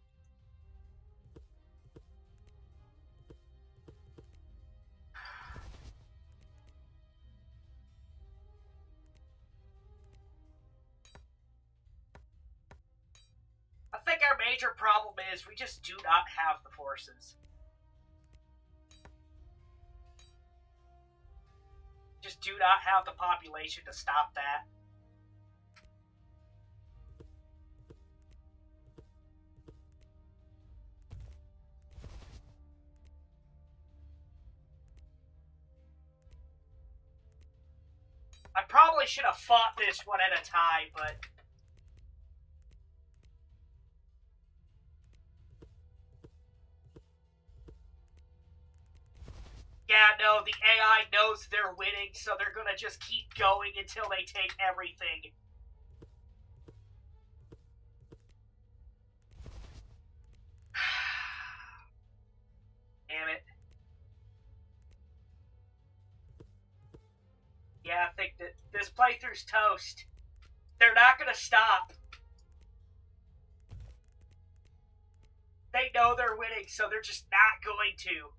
I think our major problem is we just do not have the forces. Just do not have the population to stop that. I probably should have fought this one at a time, but... Yeah, no, the AI knows they're winning, so they're gonna just keep going until they take everything. Damn it. Yeah, I think that this playthrough's toast. They're not gonna stop. They know they're winning, so they're just not going to.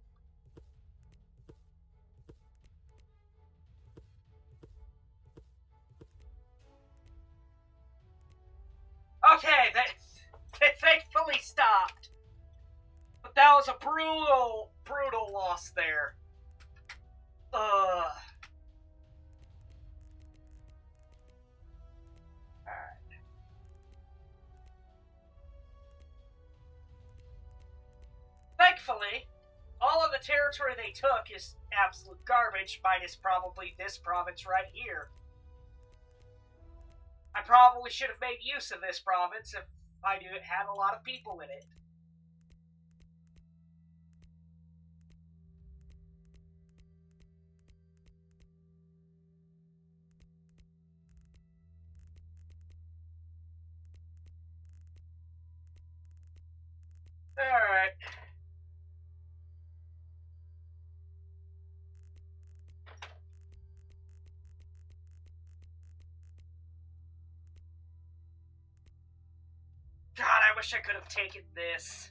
Okay, they thankfully stopped. But that was a brutal, brutal loss there. Alright. Thankfully, all of the territory they took is absolute garbage, minus probably this province right here. I probably should have made use of this province if I knew it had a lot of people in it. Alright. God, I wish I could have taken this.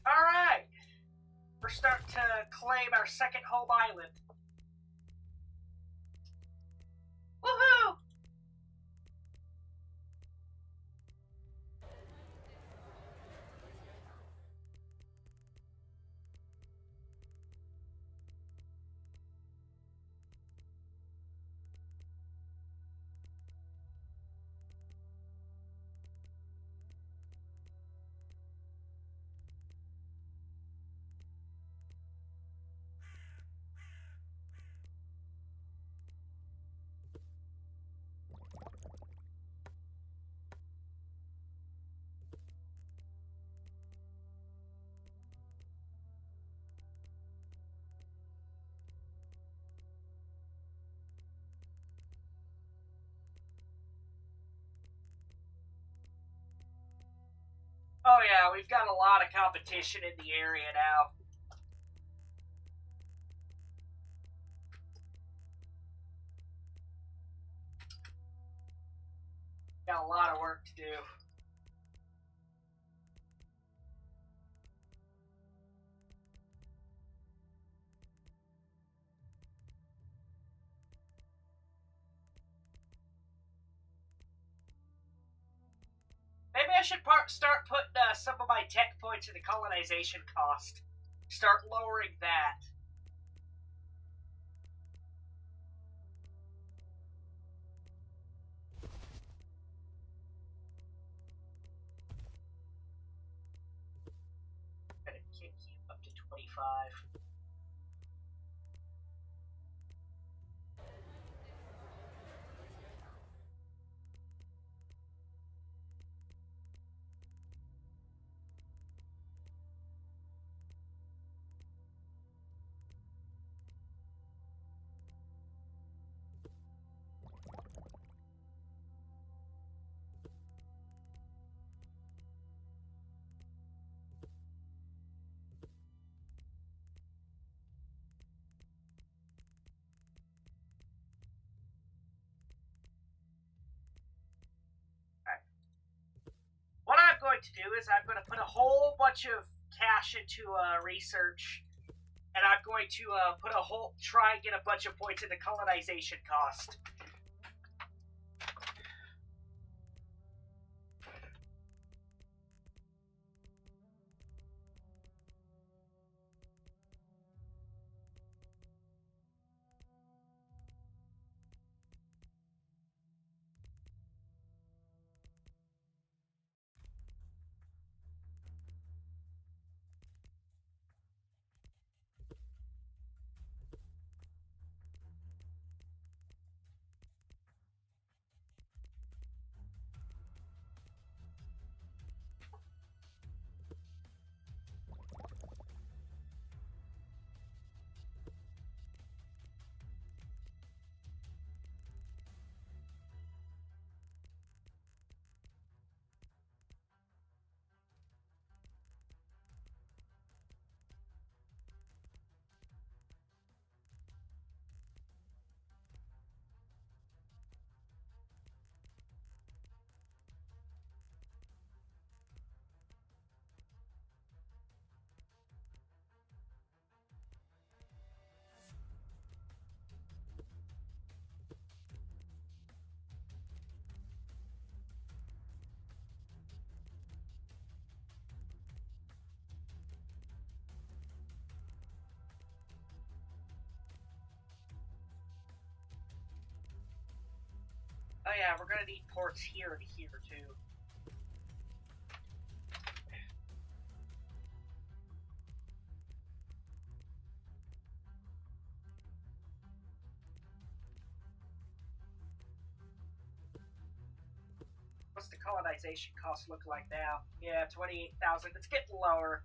Alright. We're starting to claim our second home island. Woohoo! Oh yeah, we've got a lot of competition in the area now. Got a lot of work to do. Maybe I should start putting some of my tech points in the colonization cost. Start lowering that. But it can't keep up to 25. What I'm going to do is I'm going to put a whole bunch of cash into research, and I'm going to try and get a bunch of points in the colonization cost. Oh yeah, we're gonna need ports here and here too. What's the colonization cost look like now? Yeah, 28,000. It's getting lower.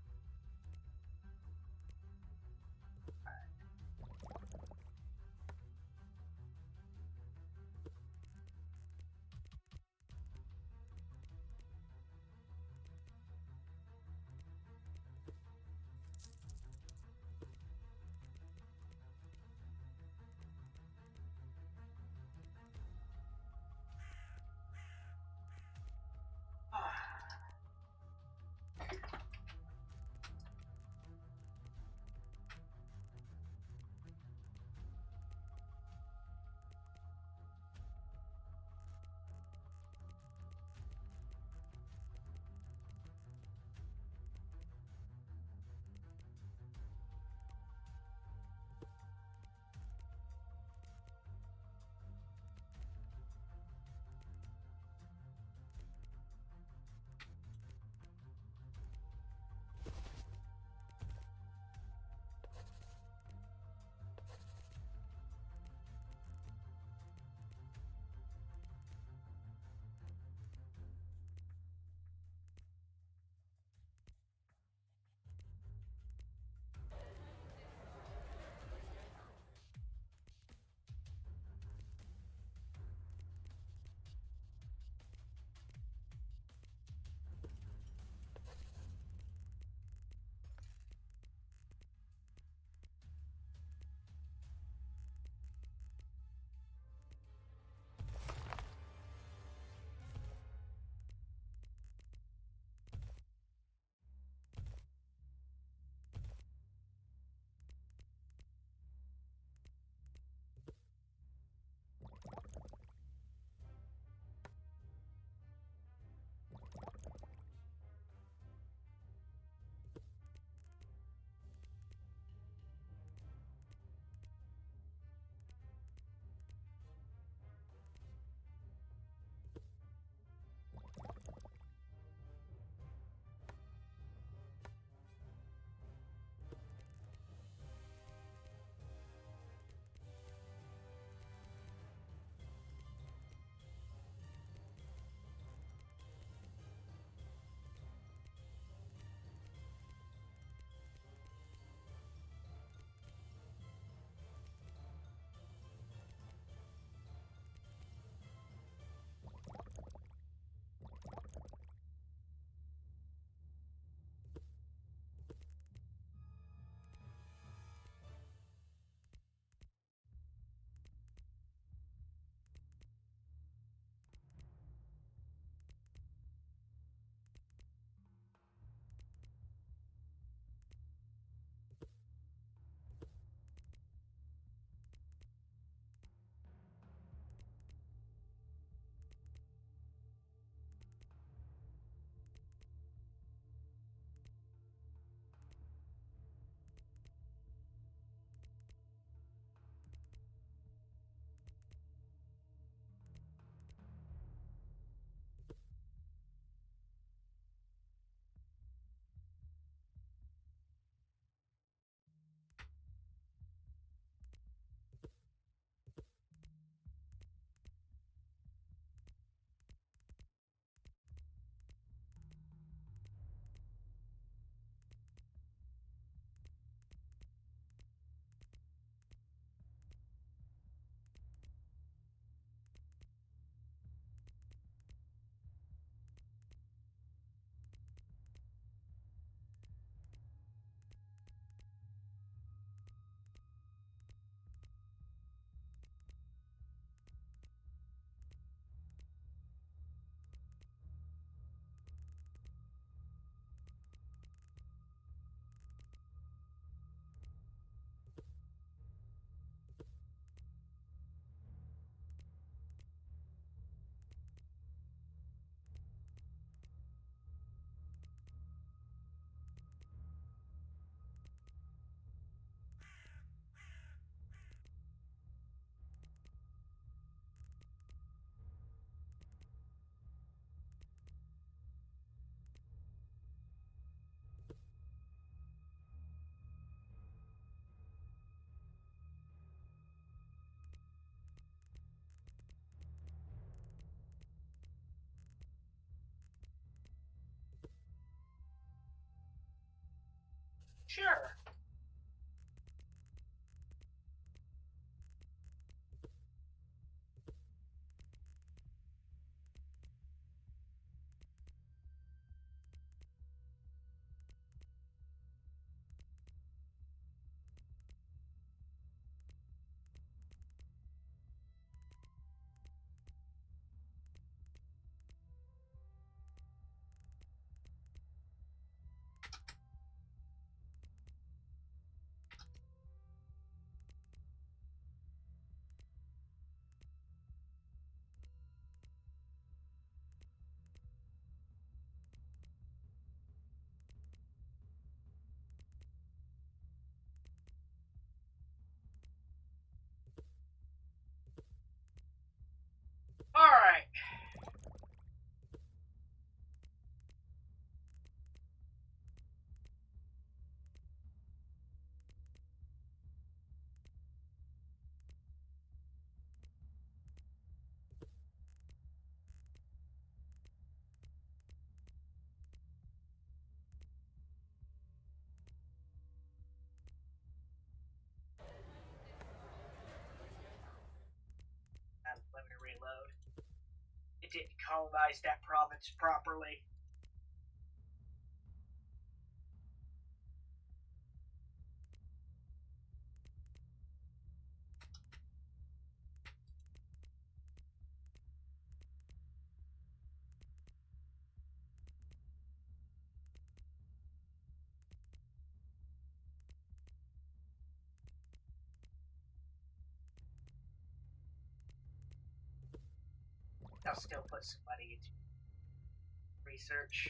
Sure. Alright. Let me reload. It didn't colonize that province properly. I'll still put some money into research.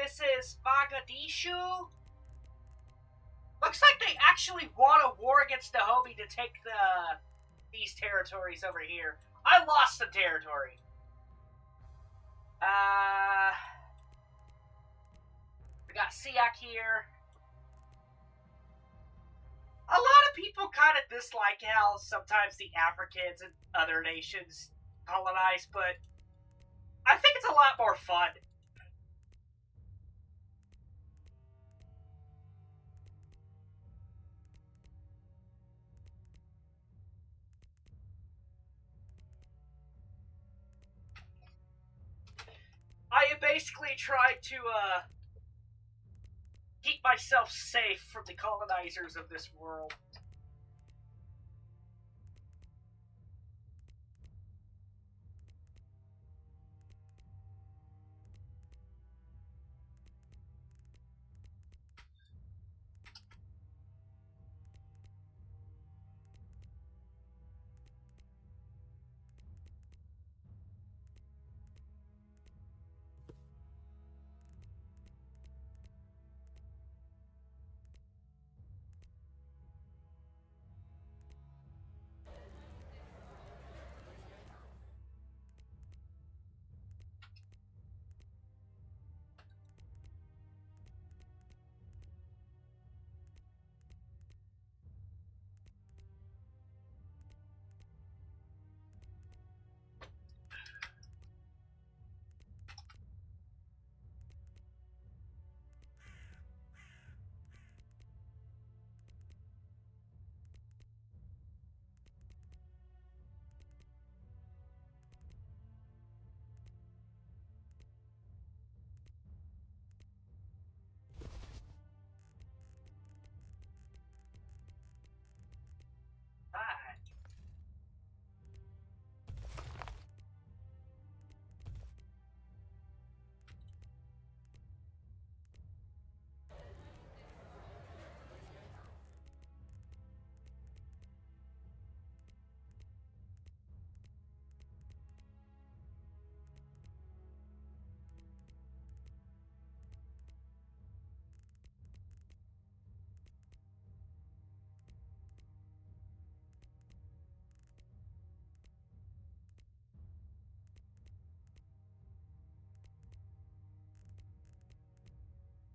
this is Mogadishu. Looks like they actually won a war against Dahomey to take these territories over here. I lost some territory. We got Siak here. A lot of people kind of dislike how sometimes the Africans and other nations colonize, but I think it's a lot more fun. I basically tried to keep myself safe from the colonizers of this world.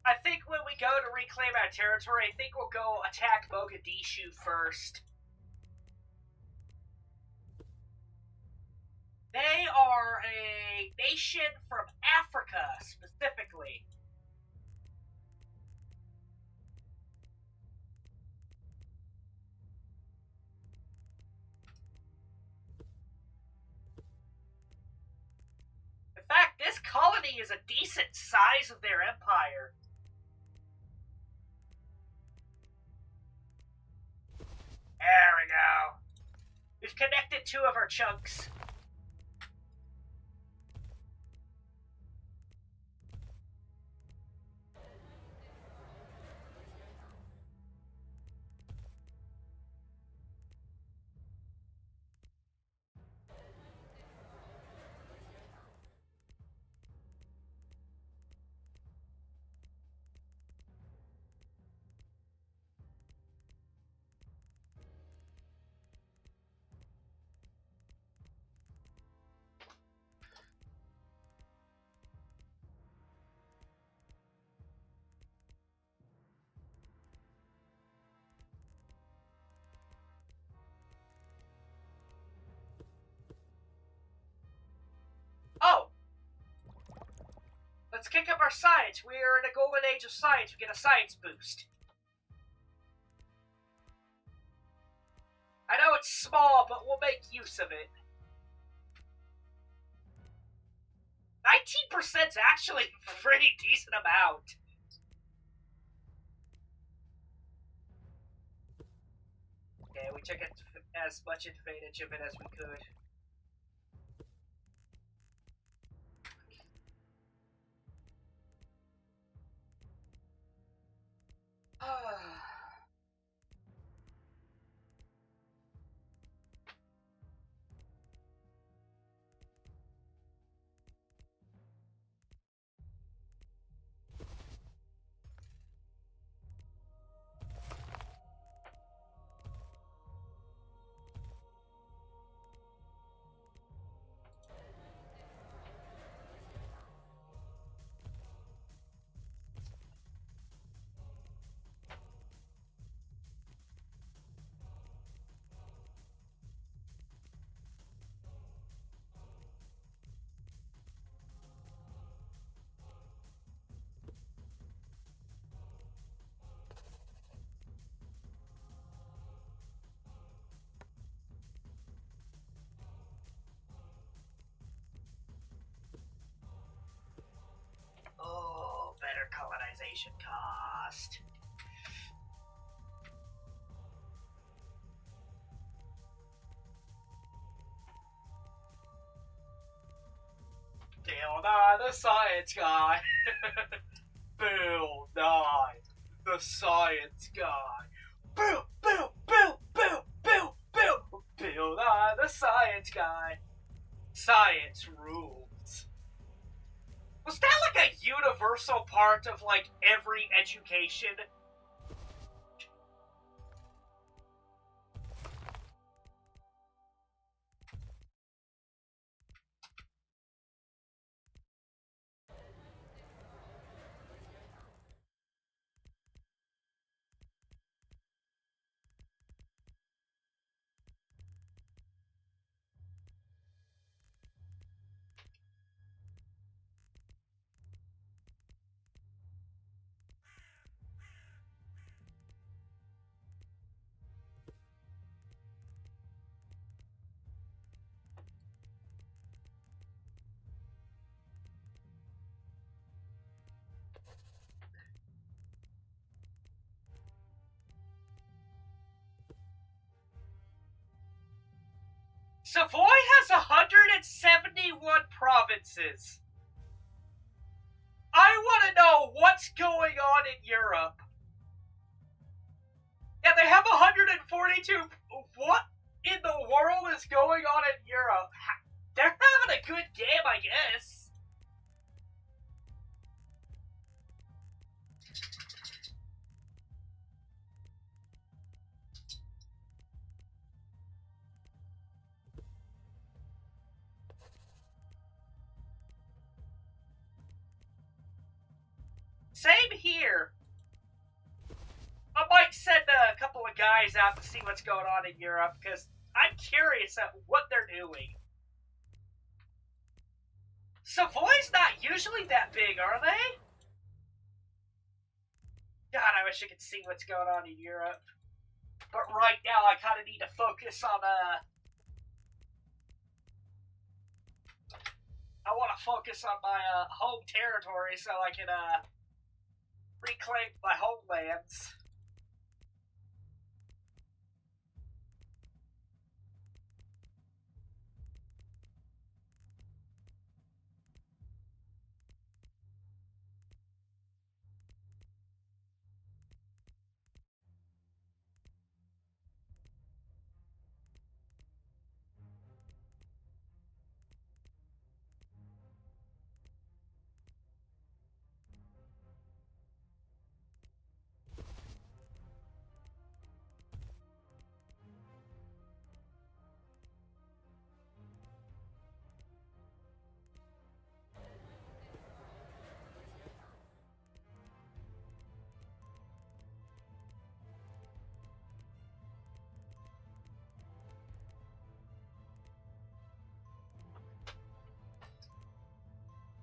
I think when we go to reclaim our territory, I think we'll go attack Mogadishu first. They are a nation from Africa, specifically. In fact, this colony is a decent size of their empire. There we go. We've connected 2 of our chunks. Oh! Let's kick up our science. We are in a golden age of science. We get a science boost. I know it's small, but we'll make use of it. 19% is actually a pretty decent amount. Okay, we took as much advantage of it as we could. education cost? Bill Nye the Science Guy. Bill Nye the Science Guy. Bill Nye the Science Guy. Science rules. Was that like a universal part of like every education? Savoy has 171 provinces. I want to know what's going on in Europe. Yeah, they have 142. What in the world is going on in Europe? They're having a good game, I guess. Same here. I might send a couple of guys out to see what's going on in Europe, because I'm curious at what they're doing. Savoy's not usually that big, are they? God, I wish I could see what's going on in Europe. But right now, I kind of need to focus on, I want to focus on my, home territory so I can, reclaim my homelands.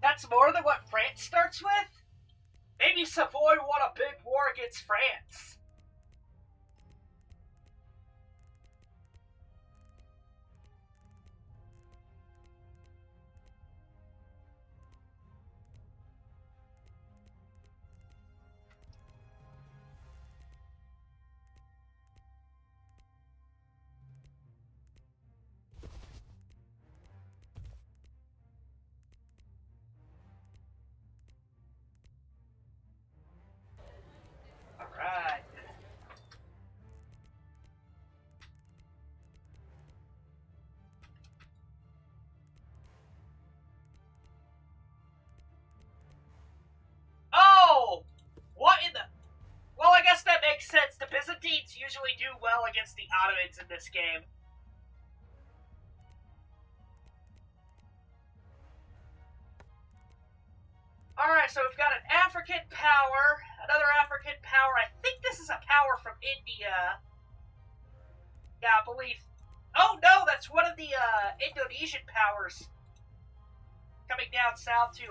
That's more than what France starts with? Maybe Savoy won a big war against France. Alright. Oh! What in the... Well, I guess that makes sense. The Byzantines usually do well against the Ottomans in this game. Alright, so we've got an African power, another African power. I think this is a power from India. Yeah, I believe... Oh, no, that's one of the, Indonesian powers coming down south to,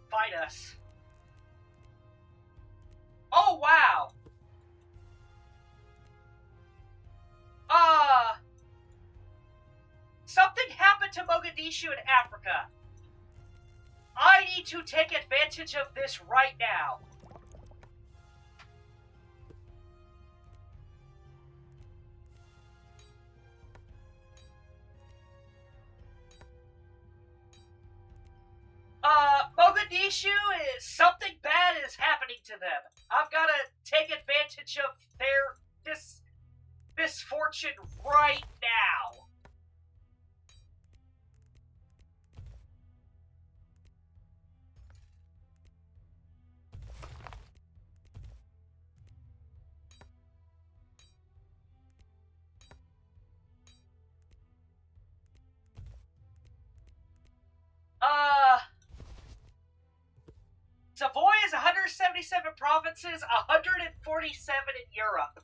fight us. Oh, wow! Something happened to Mogadishu in Africa. I need to take advantage of this right now. Mogadishu is something bad is happening to them. I've got to take advantage of this misfortune right now. Savoy is 177 provinces, 147 in Europe.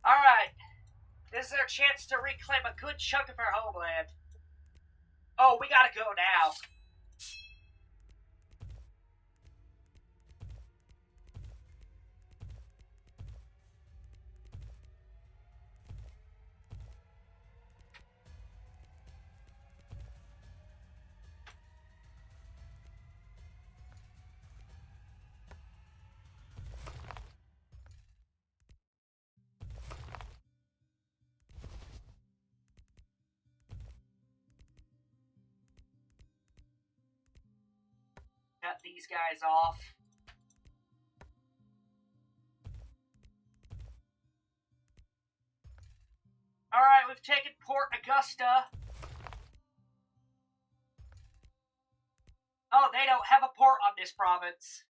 Alright. This is our chance to reclaim a good chunk of our homeland. Oh, we gotta go now. Cut these guys off. Alright, we've taken Port Augusta. Oh, they don't have a port on this province.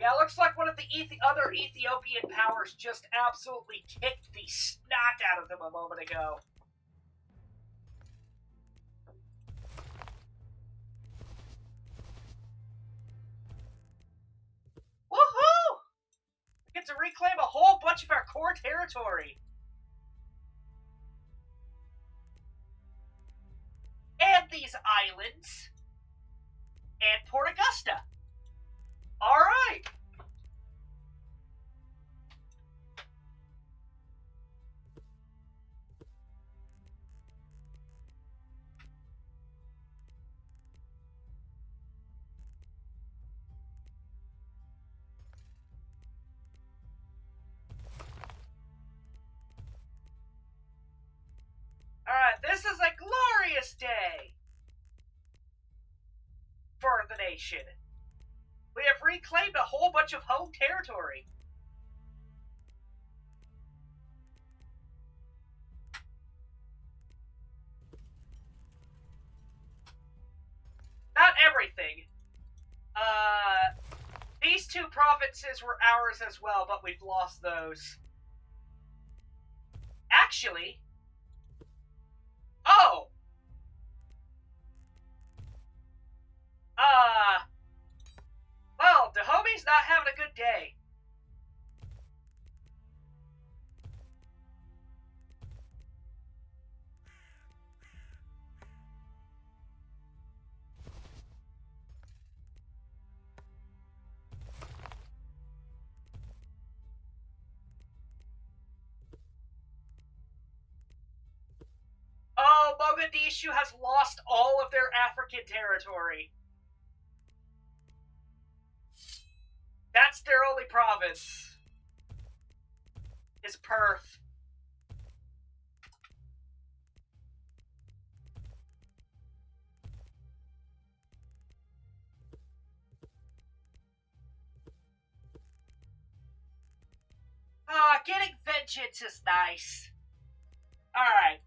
Yeah, it looks like one of the other Ethiopian powers just absolutely kicked the snot out of them a moment ago. Woohoo! We get to reclaim a whole bunch of our core territory. And these islands. And Port Augusta. Alright. Alright, this is a glorious day for the nation. We have reclaimed a whole bunch of home territory. Not everything. These two provinces were ours as well, but we've lost those. Actually... Oh! Well, Dahome's not having a good day. Mogadishu has lost all of their African territory. That's their only province. Is Perth. Getting vengeance is nice. Alright.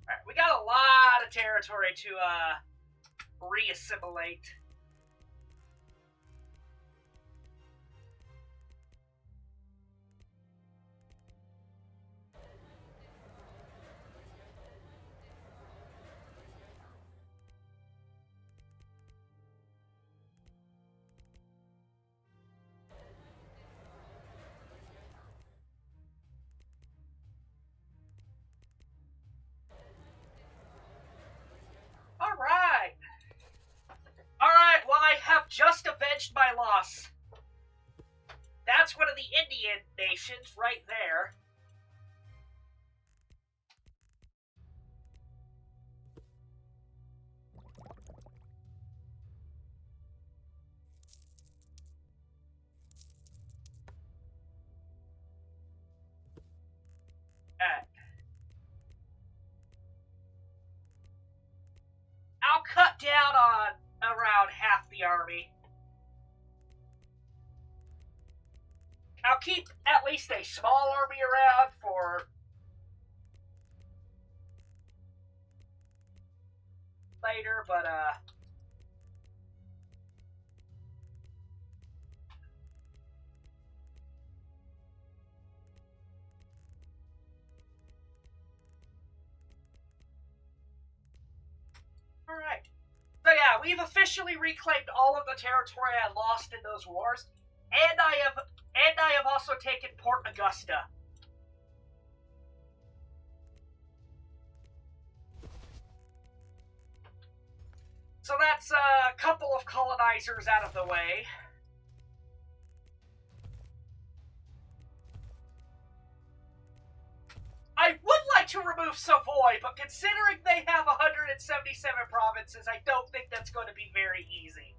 Alright, we got a lot of territory to, re-assimilate. Alright, well, I have just avenged my loss. That's one of the Indian nations right there. I'll cut down on around half the army. I'll keep at least a small army around for later, but alright. So yeah, we've officially reclaimed all of the territory I lost in those wars, and I have also taken Port Augusta. So that's a couple of colonizers out of the way. I would like to remove Savoy, but considering they have 177 provinces, I don't think that's going to be very easy.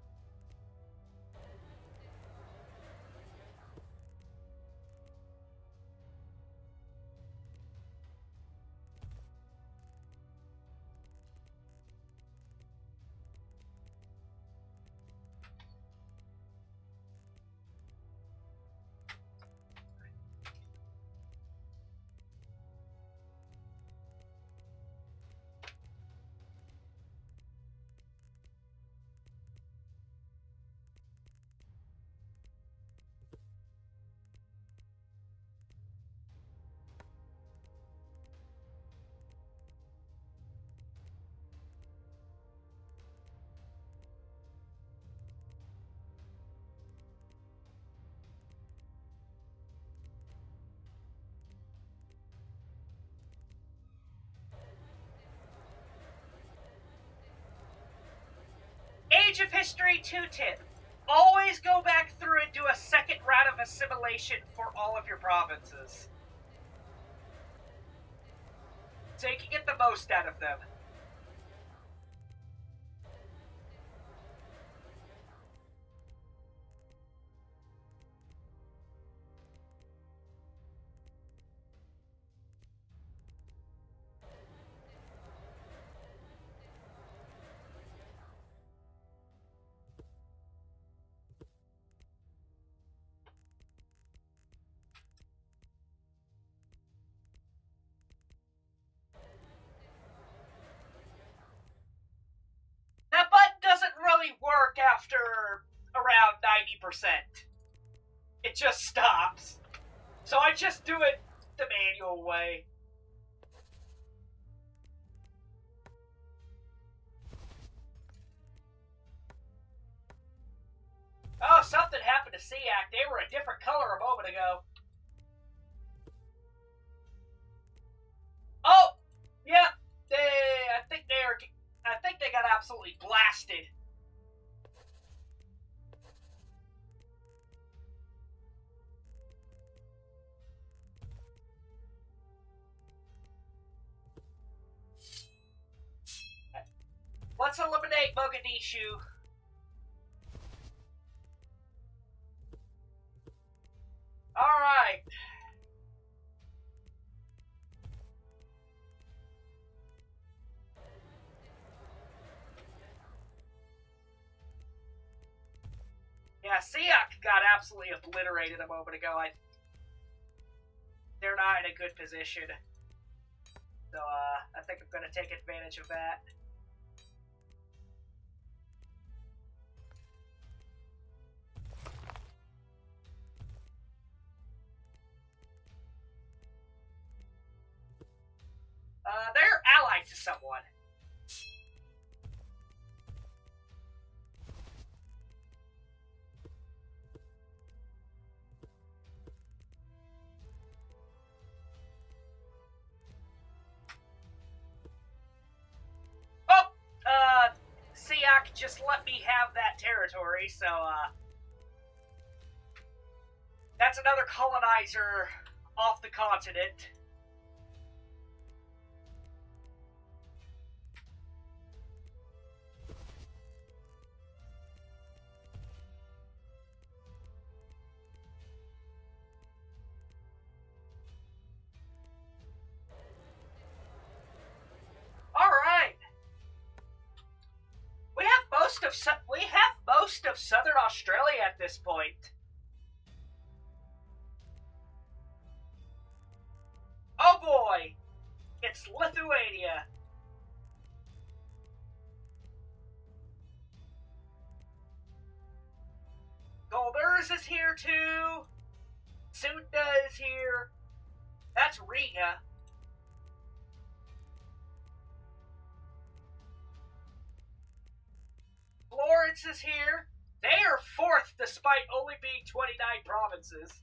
Age of History 2-tip. Always go back through and do a second round of assimilation for all of your provinces, so you can get the most out of them. That button doesn't really work after around 90%. It just stops. So I just do it the manual way. Oh, something happened to SEAC. They were a different color a moment ago. Oh, yeah. I think they got absolutely blasted. let's eliminate Mogadishu. Alright. Yeah, Siak got absolutely obliterated a moment ago. They're not in a good position. So, I think I'm going to take advantage of that. They're allied to someone. Oh! Siak just let me have that territory, so, that's another colonizer off the continent. Alright! We have most of Southern Australia at this point. Oh boy! It's Lithuania. Golders is here too. Sunda is here. That's Riga. Florence is here. They are fourth despite only being 29 provinces.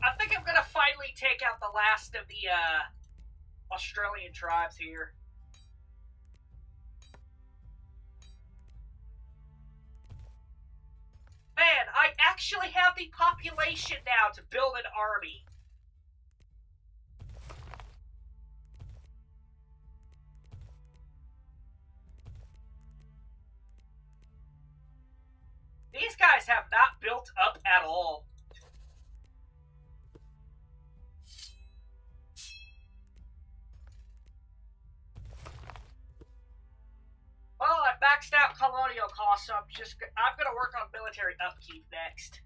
I think I'm gonna finally take out the last of the Australian tribes here. Man, I actually have the population now to build an army. These guys have not built up at all. Well, I've maxed out colonial costs, so I'm gonna work on military upkeep next.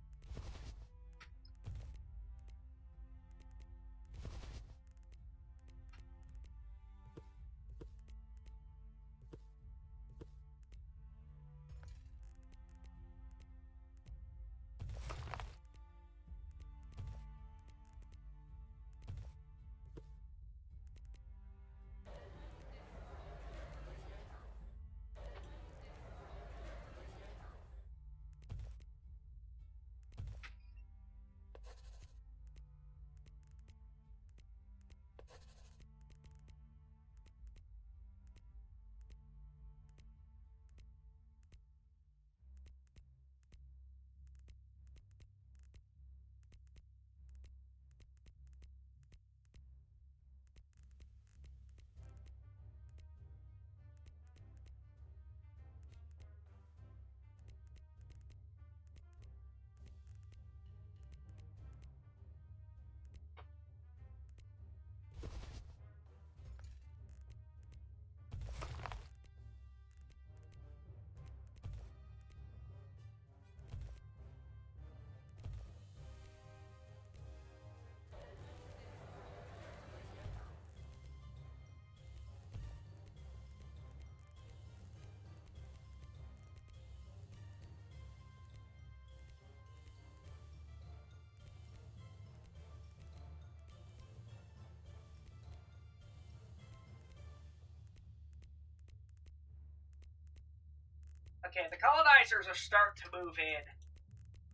Okay, the colonizers are starting to move in.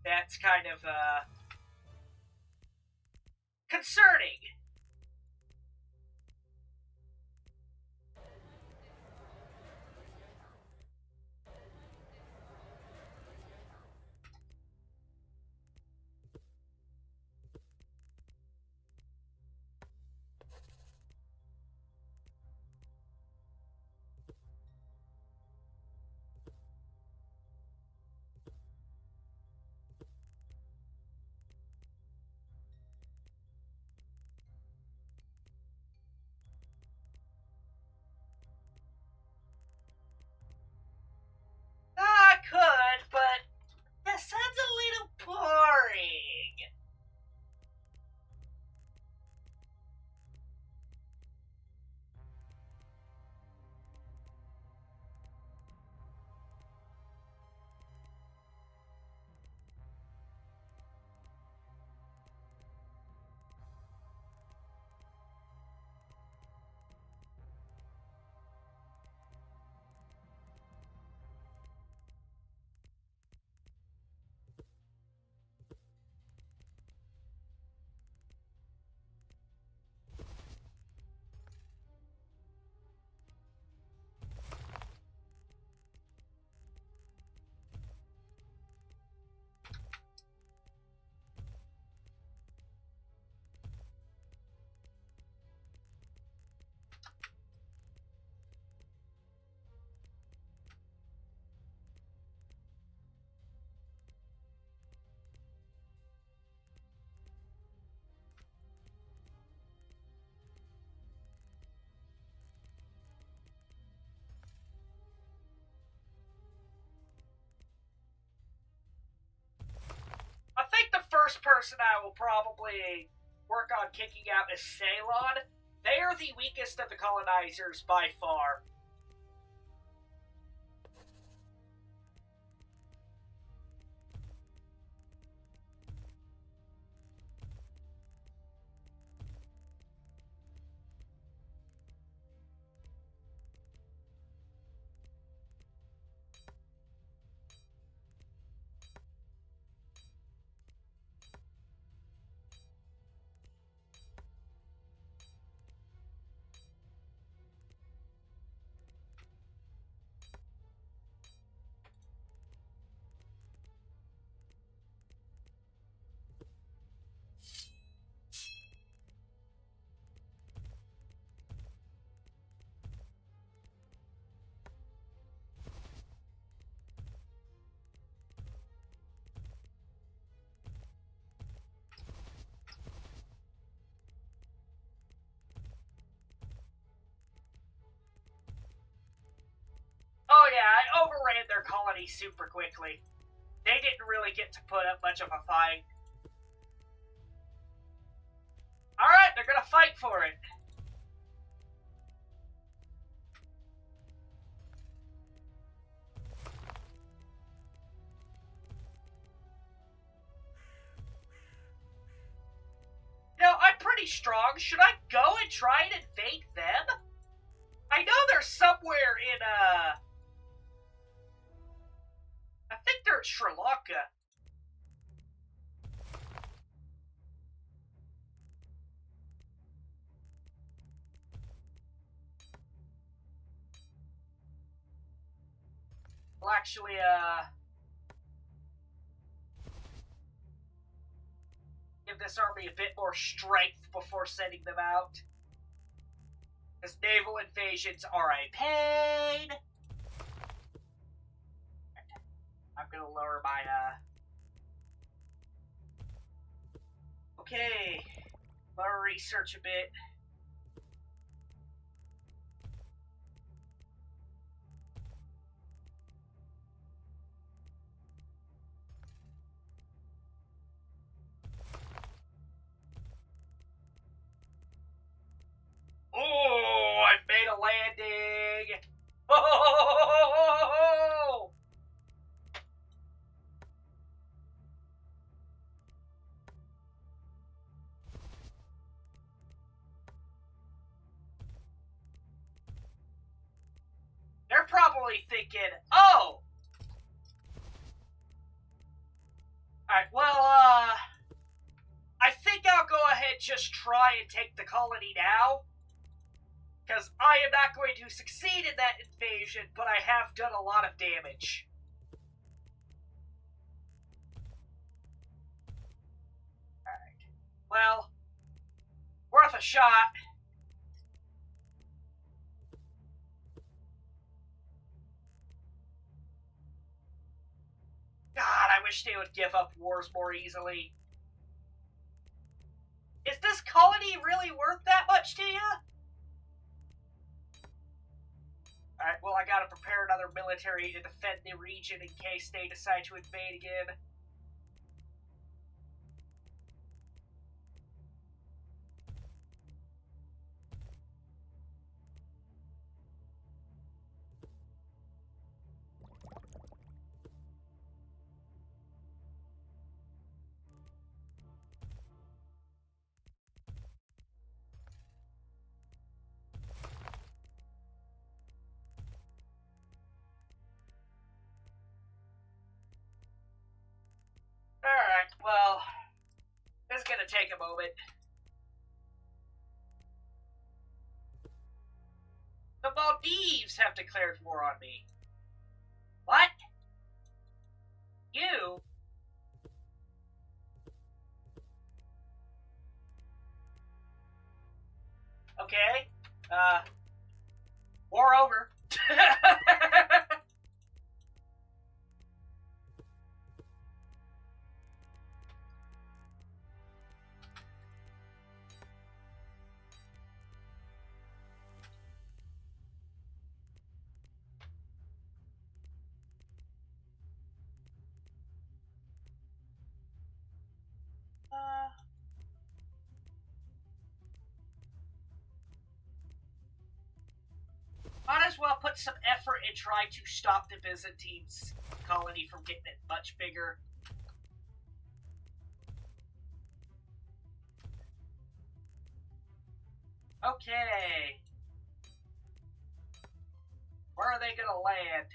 That's kind of, concerning. I could, but that sounds a little boring. I think the first person I will probably work on kicking out is Ceylon. They are the weakest of the colonizers by far. Oh yeah, I overran their colony super quickly. They didn't really get to put up much of a fight. Alright, they're gonna fight for it. You know, I'm pretty strong. Should I go and try and invade them? I know they're somewhere in, I think they're in Sri Lanka. Well, actually, give this army a bit more strength before sending them out. Because naval invasions are a pain. I'm gonna lower my, okay. Lower research a bit. Oh, I've made a landing. Oh! They're probably thinking, oh, Alright, well, I think I'll go ahead just try and take the colony now. Because I am not going to succeed in that invasion, but I have done a lot of damage. Alright. Well, worth a shot. God, I wish they would give up wars more easily. Is this colony really worth that much to you? Alright, well, I gotta prepare another military to defend the region in case they decide to invade again. Alright, well, this is gonna take a moment. The Maldives have declared war on me. What? You? Okay. War over. Might as well put some effort in trying to stop the Byzantines colony from getting it much bigger. Okay. Where are they gonna land?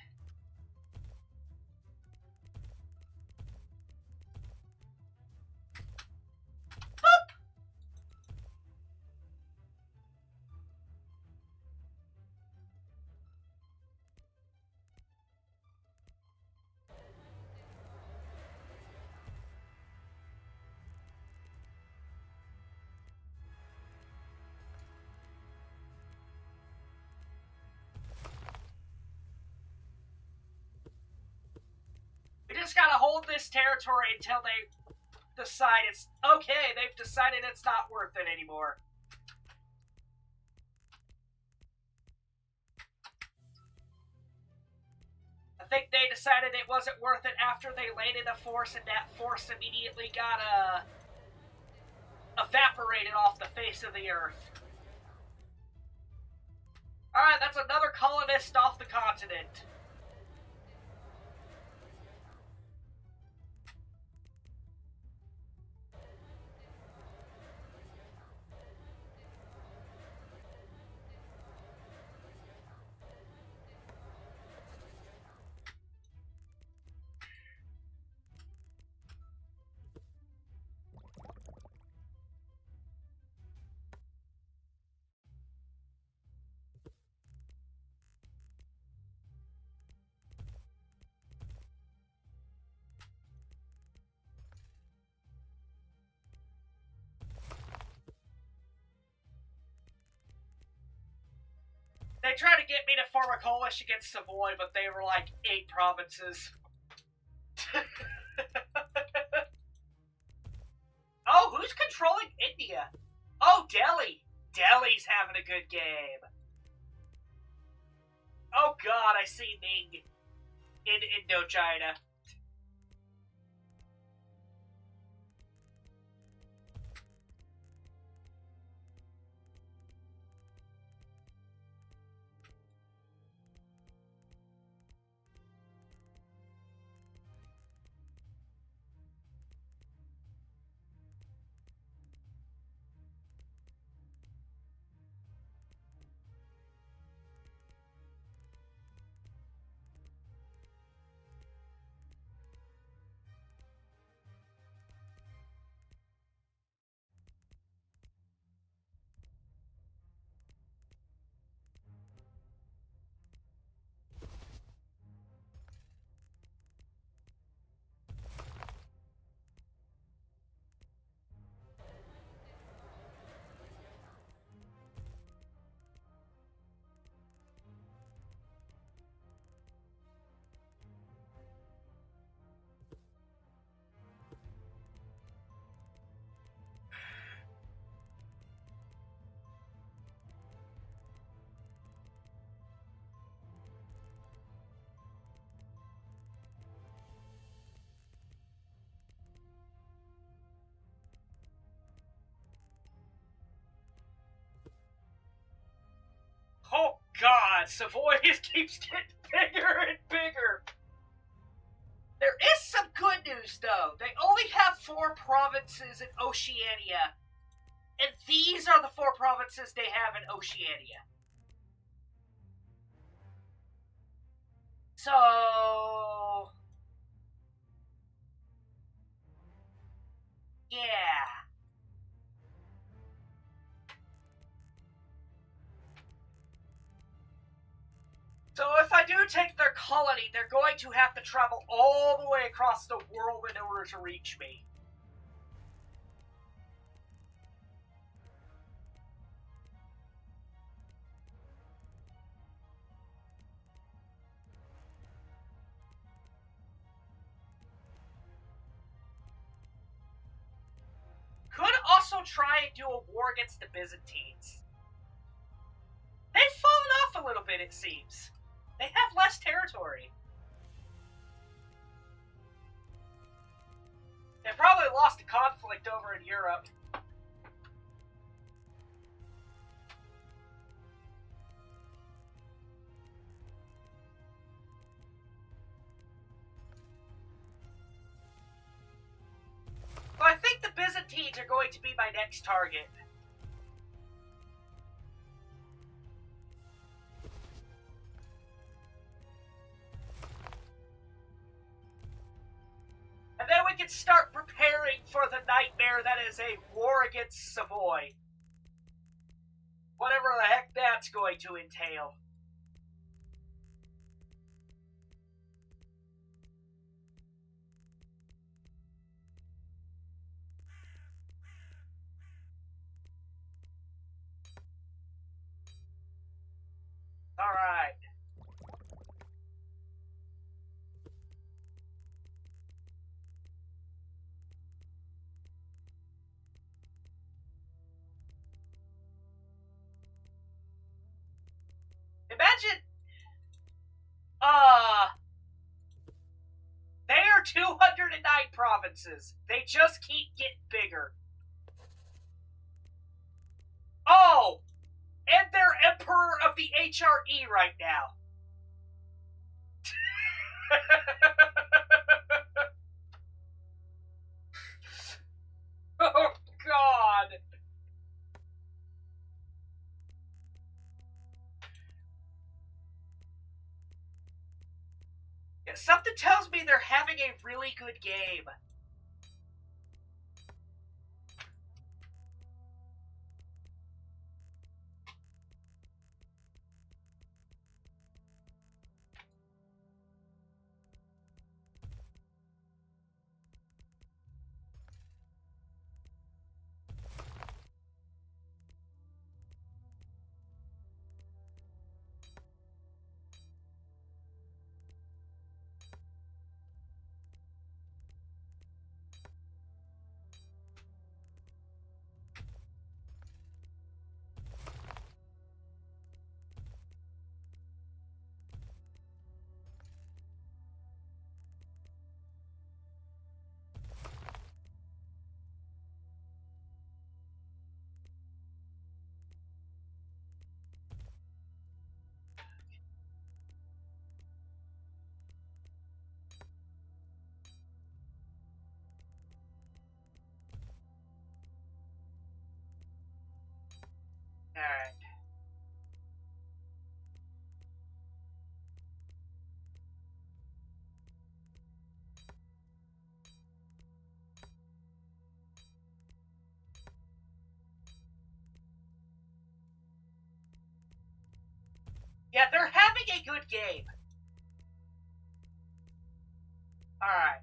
Boop! We just gotta hold this territory until they decide it's okay. They've decided it's not worth it anymore. I think they decided it wasn't worth it after they landed a force, and that force immediately got evaporated off the face of the earth. Alright, that's another colonist off the continent. They tried to get me to form a coalition against Savoy, but they were like 8 provinces. Oh, who's controlling India? Oh, Delhi. Delhi's having a good game. Oh god, I see Ming in Indochina. god, Savoy keeps getting bigger and bigger. There is some good news, though. They only have 4 provinces in Oceania. And these are the 4 provinces they have in Oceania. So... yeah. So if I do take their colony, they're going to have to travel all the way across the world in order to reach me. Could also try and do a war against the Byzantines. They've fallen off a little bit, it seems. They have less territory. They probably lost a conflict over in Europe. But I think the Byzantines are going to be my next target. And then we can start preparing for the nightmare that is a war against Savoy. Whatever the heck that's going to entail. Alright. Imagine, they are 209 provinces. They just keep getting bigger. Oh! And they're Emperor of the HRE right now. Oh, God. Yeah, something tells me they're having a really good game. Alright. Yeah, they're having a good game. Alright.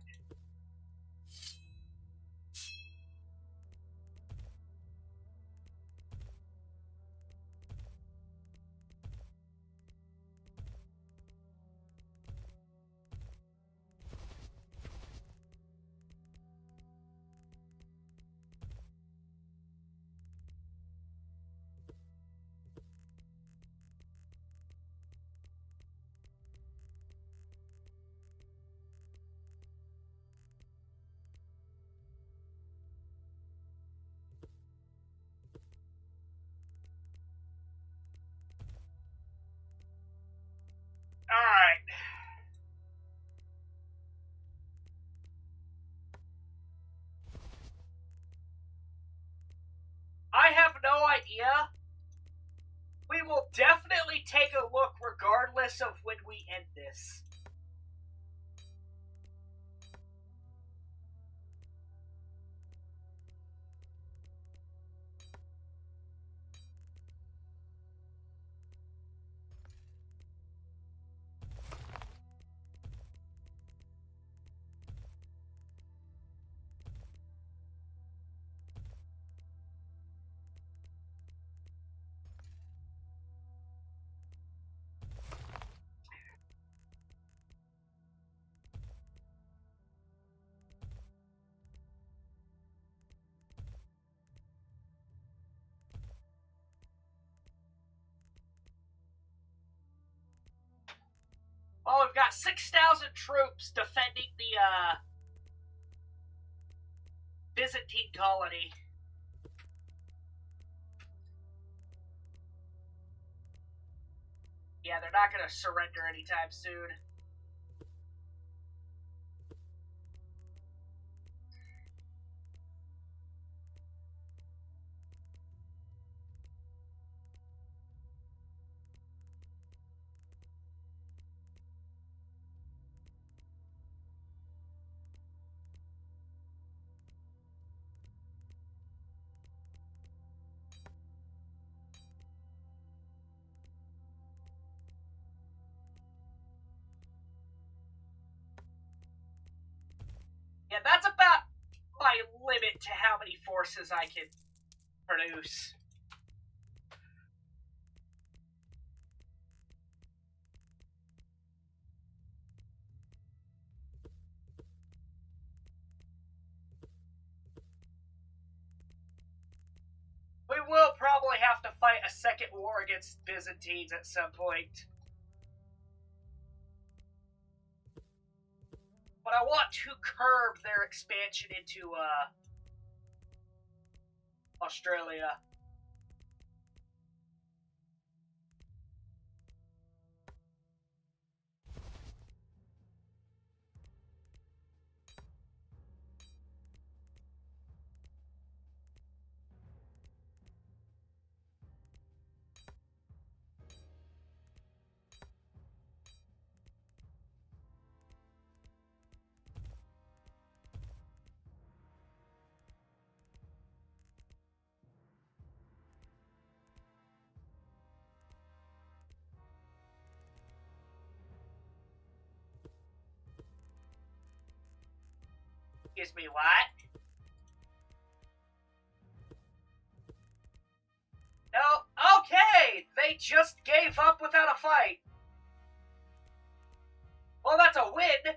idea. We will definitely take a look regardless of when we end this. Oh, we've got 6,000 troops defending the, Byzantine colony. Yeah, they're not going to surrender anytime soon. Yeah, that's about my limit to how many forces I can produce. We will probably have to fight a second war against Byzantines at some point. But I want to curb their expansion into, Australia. Excuse me, what? No, okay! They just gave up without a fight. Well, that's a win.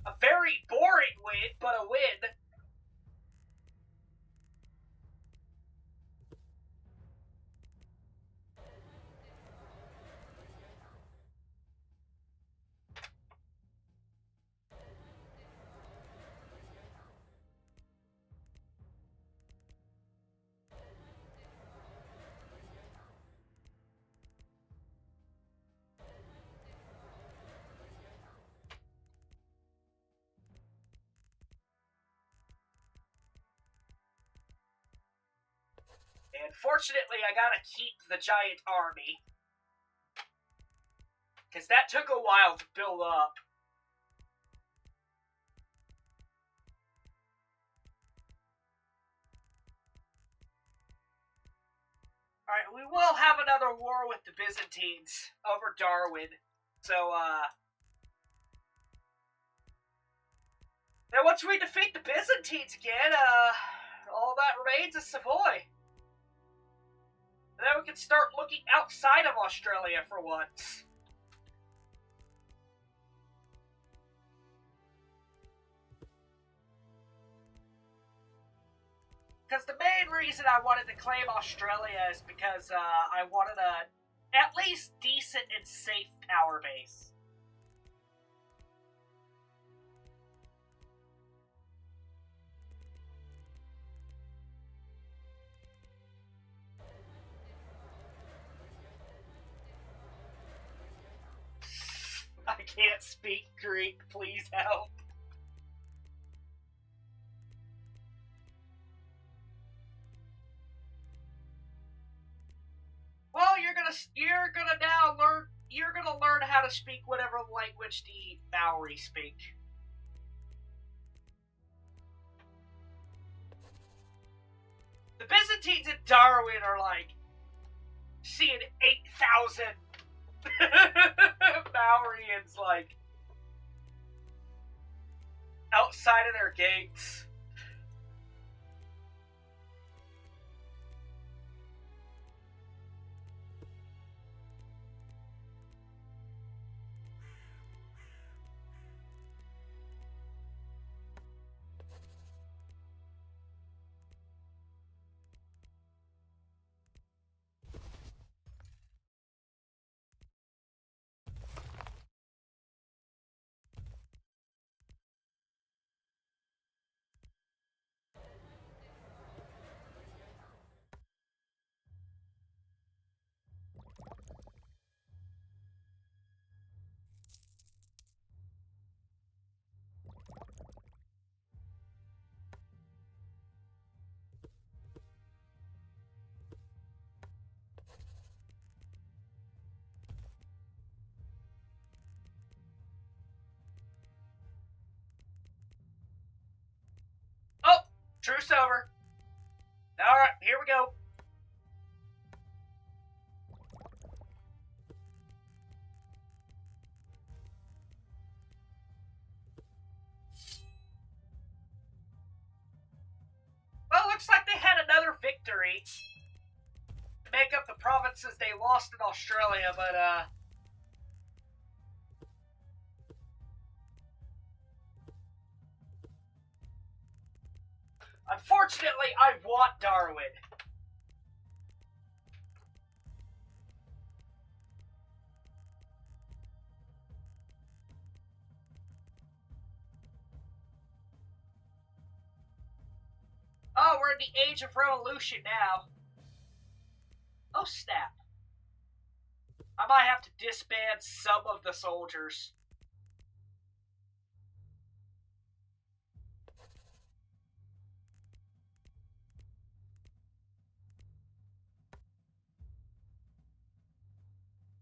A very boring win, but a win. And fortunately, I gotta keep the giant army. Because that took a while to build up. Alright, we will have another war with the Byzantines over Darwin. So, then once we defeat the Byzantines again, all that remains is Savoy. And then we can start looking outside of Australia for once. Because the main reason I wanted to claim Australia is because I wanted a at least decent and safe power base. I can't speak Greek, please help. you're gonna learn how to speak whatever language the Maori speak. The Byzantines and Darwin are like seeing 8,000 Maorians like outside of their gates. Oh, truce over. Alright, here we go. Well, looks like they had another victory to make up the provinces they lost in Australia, but, unfortunately, I want Darwin. Oh, we're in the age of revolution now. Oh, snap. I might have to disband some of the soldiers.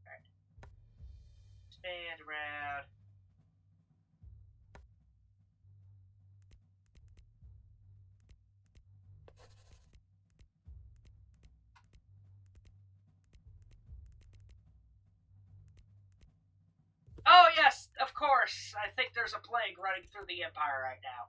Alright. Stand around. Oh, yes, of course. I think there's a plague running through the Empire right now.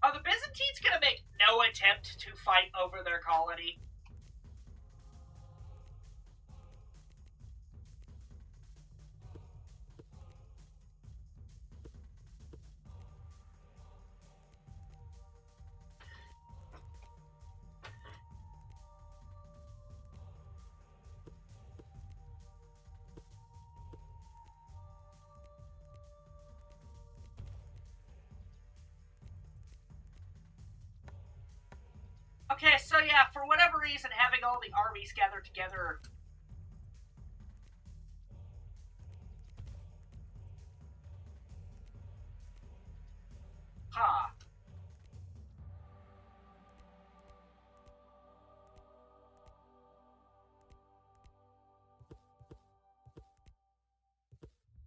Are the Byzantines going to make no attempt to fight over their colony? Okay, so yeah, for whatever reason, having all the armies gathered together... Huh.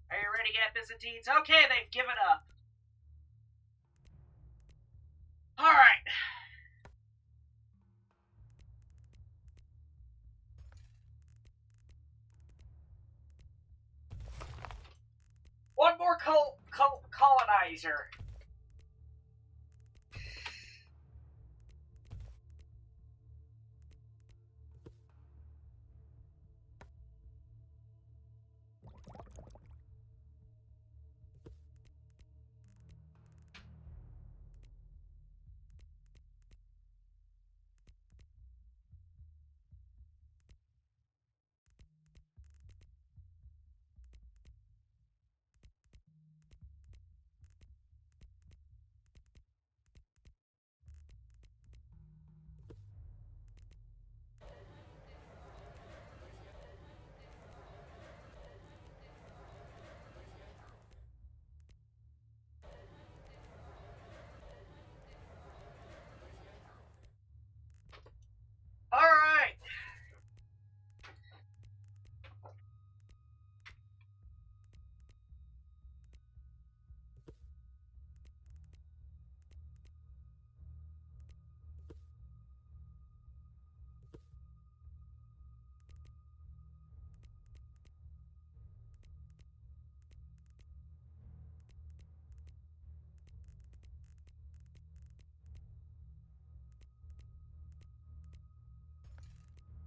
Are you ready yet, Byzantines? Okay, they've given up. Alright. One more colonizer.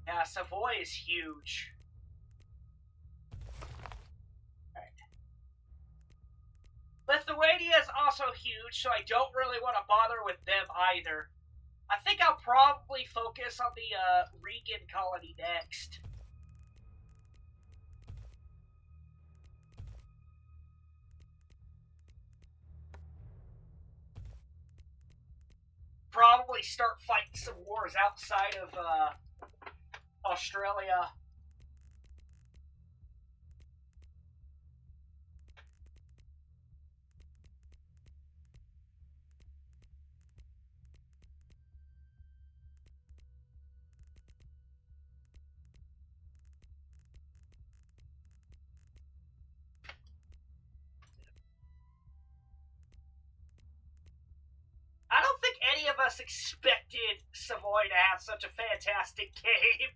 Yeah, Savoy is huge. Right. Lithuania is also huge, so I don't really want to bother with them either. I think I'll probably focus on the Regan colony next. Probably start fighting some wars outside of Australia. I don't think any of us expected Savoy to have such a fantastic game.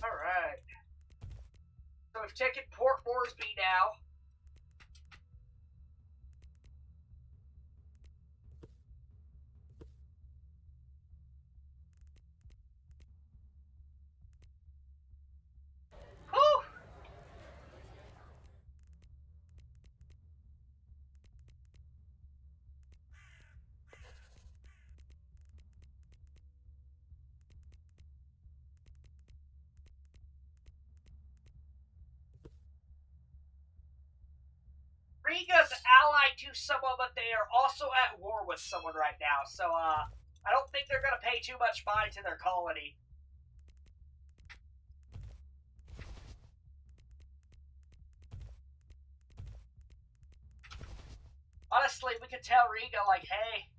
Alright. So we've taken Port Moresby now. Whew! Riga's allied to someone, but they are also at war with someone right now. So, I don't think they're going to pay too much mind to their colony. Honestly, we could tell Riga, like, hey,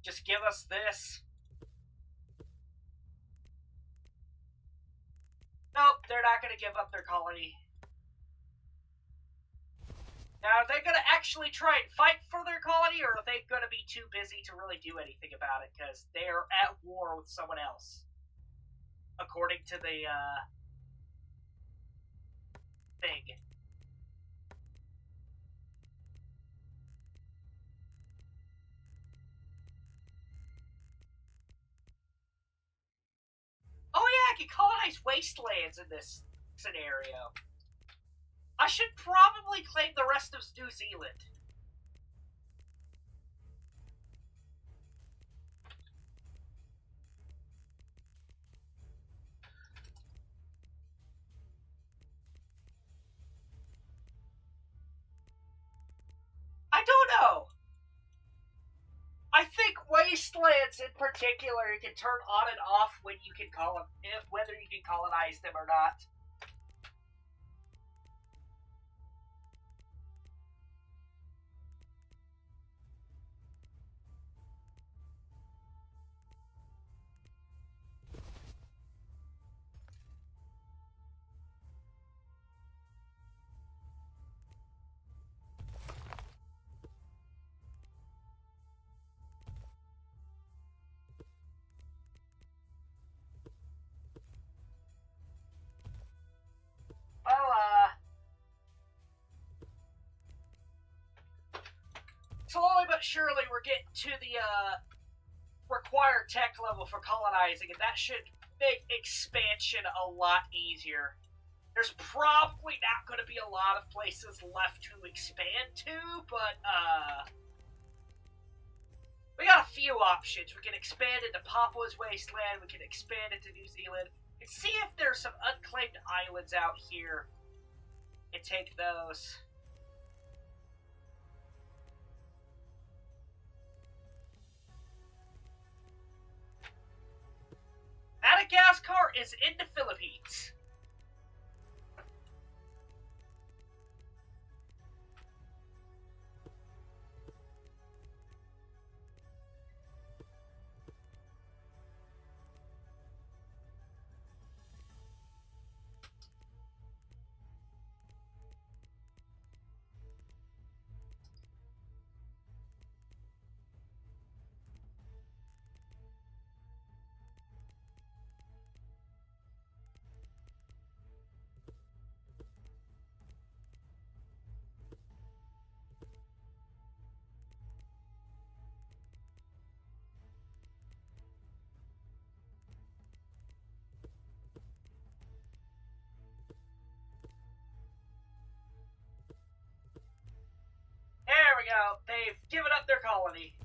just give us this. Nope, they're not going to give up their colony. Now, are they going to actually try and fight for their colony, or are they going to be too busy to really do anything about it because they're at war with someone else? According to the, thing. Oh yeah, I can colonize wastelands in this scenario. I should probably claim the rest of New Zealand. I don't know. I think wastelands in particular you can turn on and off when you can whether you can colonize them or not. Well, slowly but surely we're getting to the required tech level for colonizing, and that should make expansion a lot easier. There's probably not going to be a lot of places left to expand to, but we got a few options. We can expand into Papua's wasteland, we can expand into New Zealand, and see if there's some unclaimed islands out here and take those. Madagascar is in the Philippines. Well, they've given up their colony.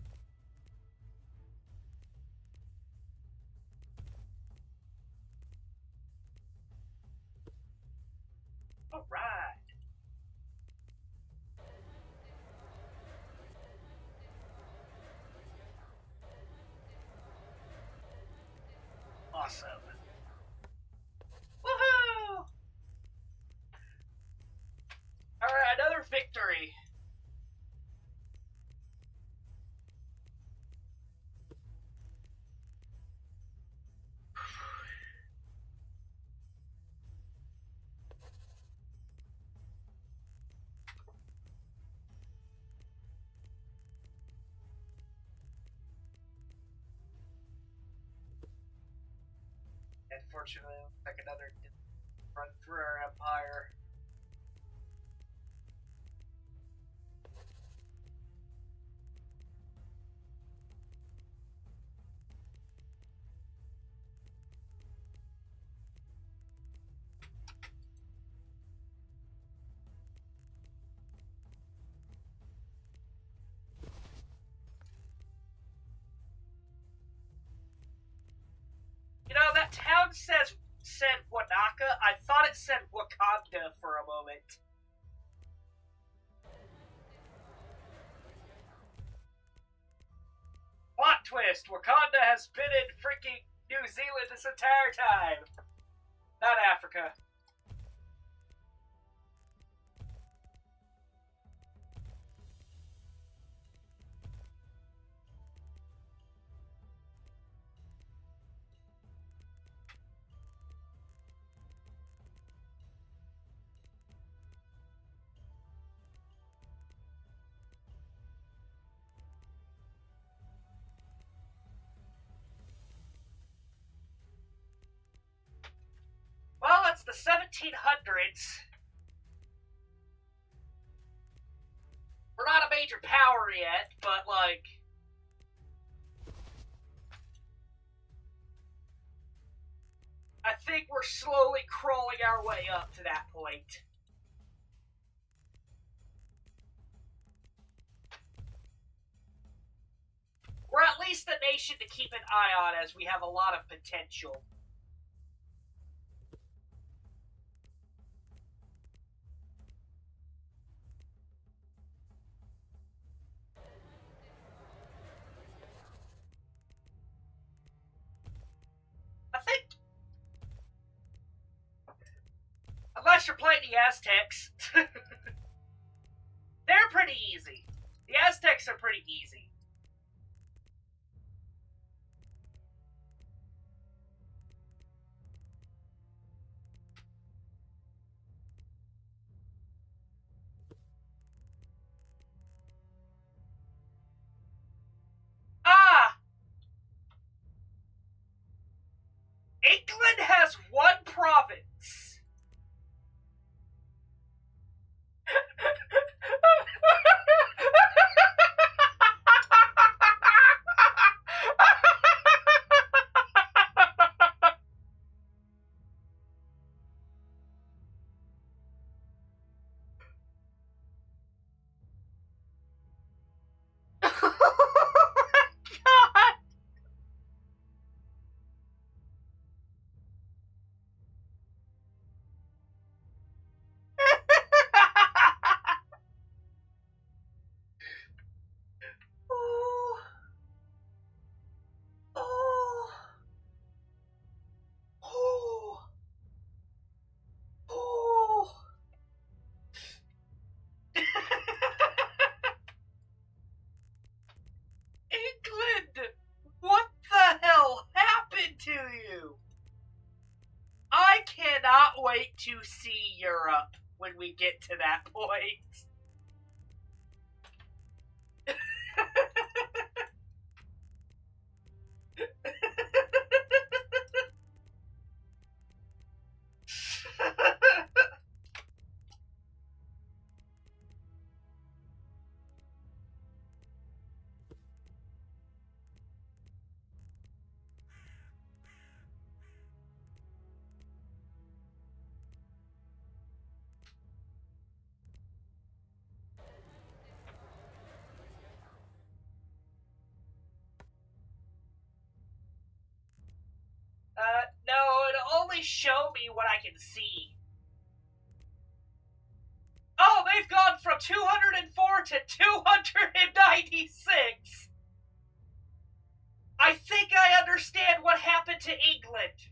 All right. Awesome. Woohoo! Alright, another victory. Unfortunately, like another run through our empire. You know, that town said Wanaka. I thought it said Wakanda for a moment. Plot twist: Wakanda has been in freaking New Zealand this entire time. Not Africa. Well, it's the 1700s. We're not a major power yet, but, like... I think we're slowly crawling our way up to that point. We're at least a nation to keep an eye on, as we have a lot of potential. I think... Unless you're playing the Aztecs. They're pretty easy. The Aztecs are pretty easy. Ah! England has one province. God. Oh. Oh. Oh. Oh. England! What the hell happened to you? I cannot wait to see Europe when we get to that point. least show me what I can see. Oh, they've gone from 204 to 296. I think I understand what happened to England.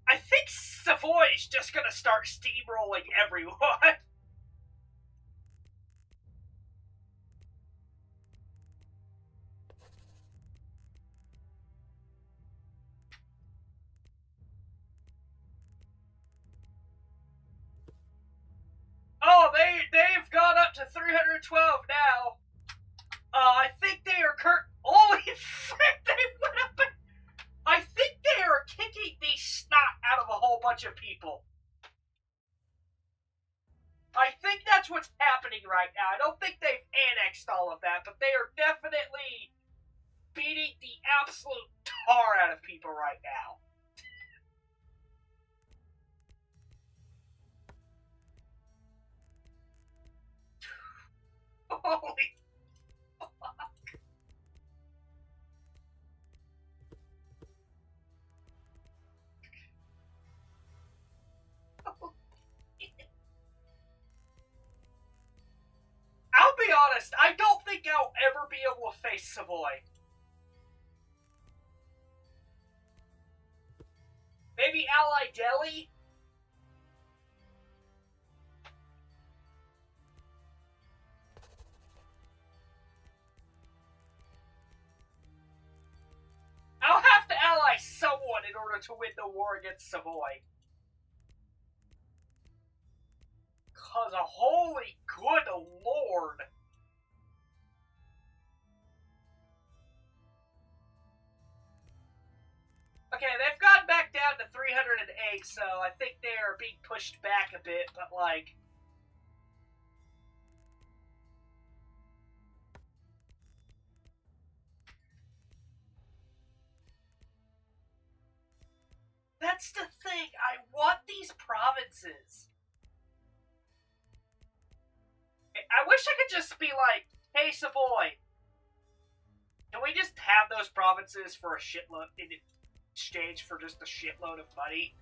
I think Savoy's just gonna start steamrolling everyone. Oh, they've gone up to 312 now. I think they are holy frick, they went up. I think they are kicking the snot out of a whole bunch of people. I think that's what's happening right now. I don't think they've annexed all of that, but they are definitely beating the absolute tar out of people right now. Holy fuck. I'll be honest, I don't think I'll ever be able to face Savoy. Maybe Ally Delhi? I'll have to ally someone in order to win the war against Savoy. Cause holy good lord. Okay, they've gone back down to 308, so I think they are being pushed back a bit, but like... That's the thing, I want these provinces. I wish I could just be like, hey Savoy, can we just have those provinces for a shitload in exchange for just a shitload of money?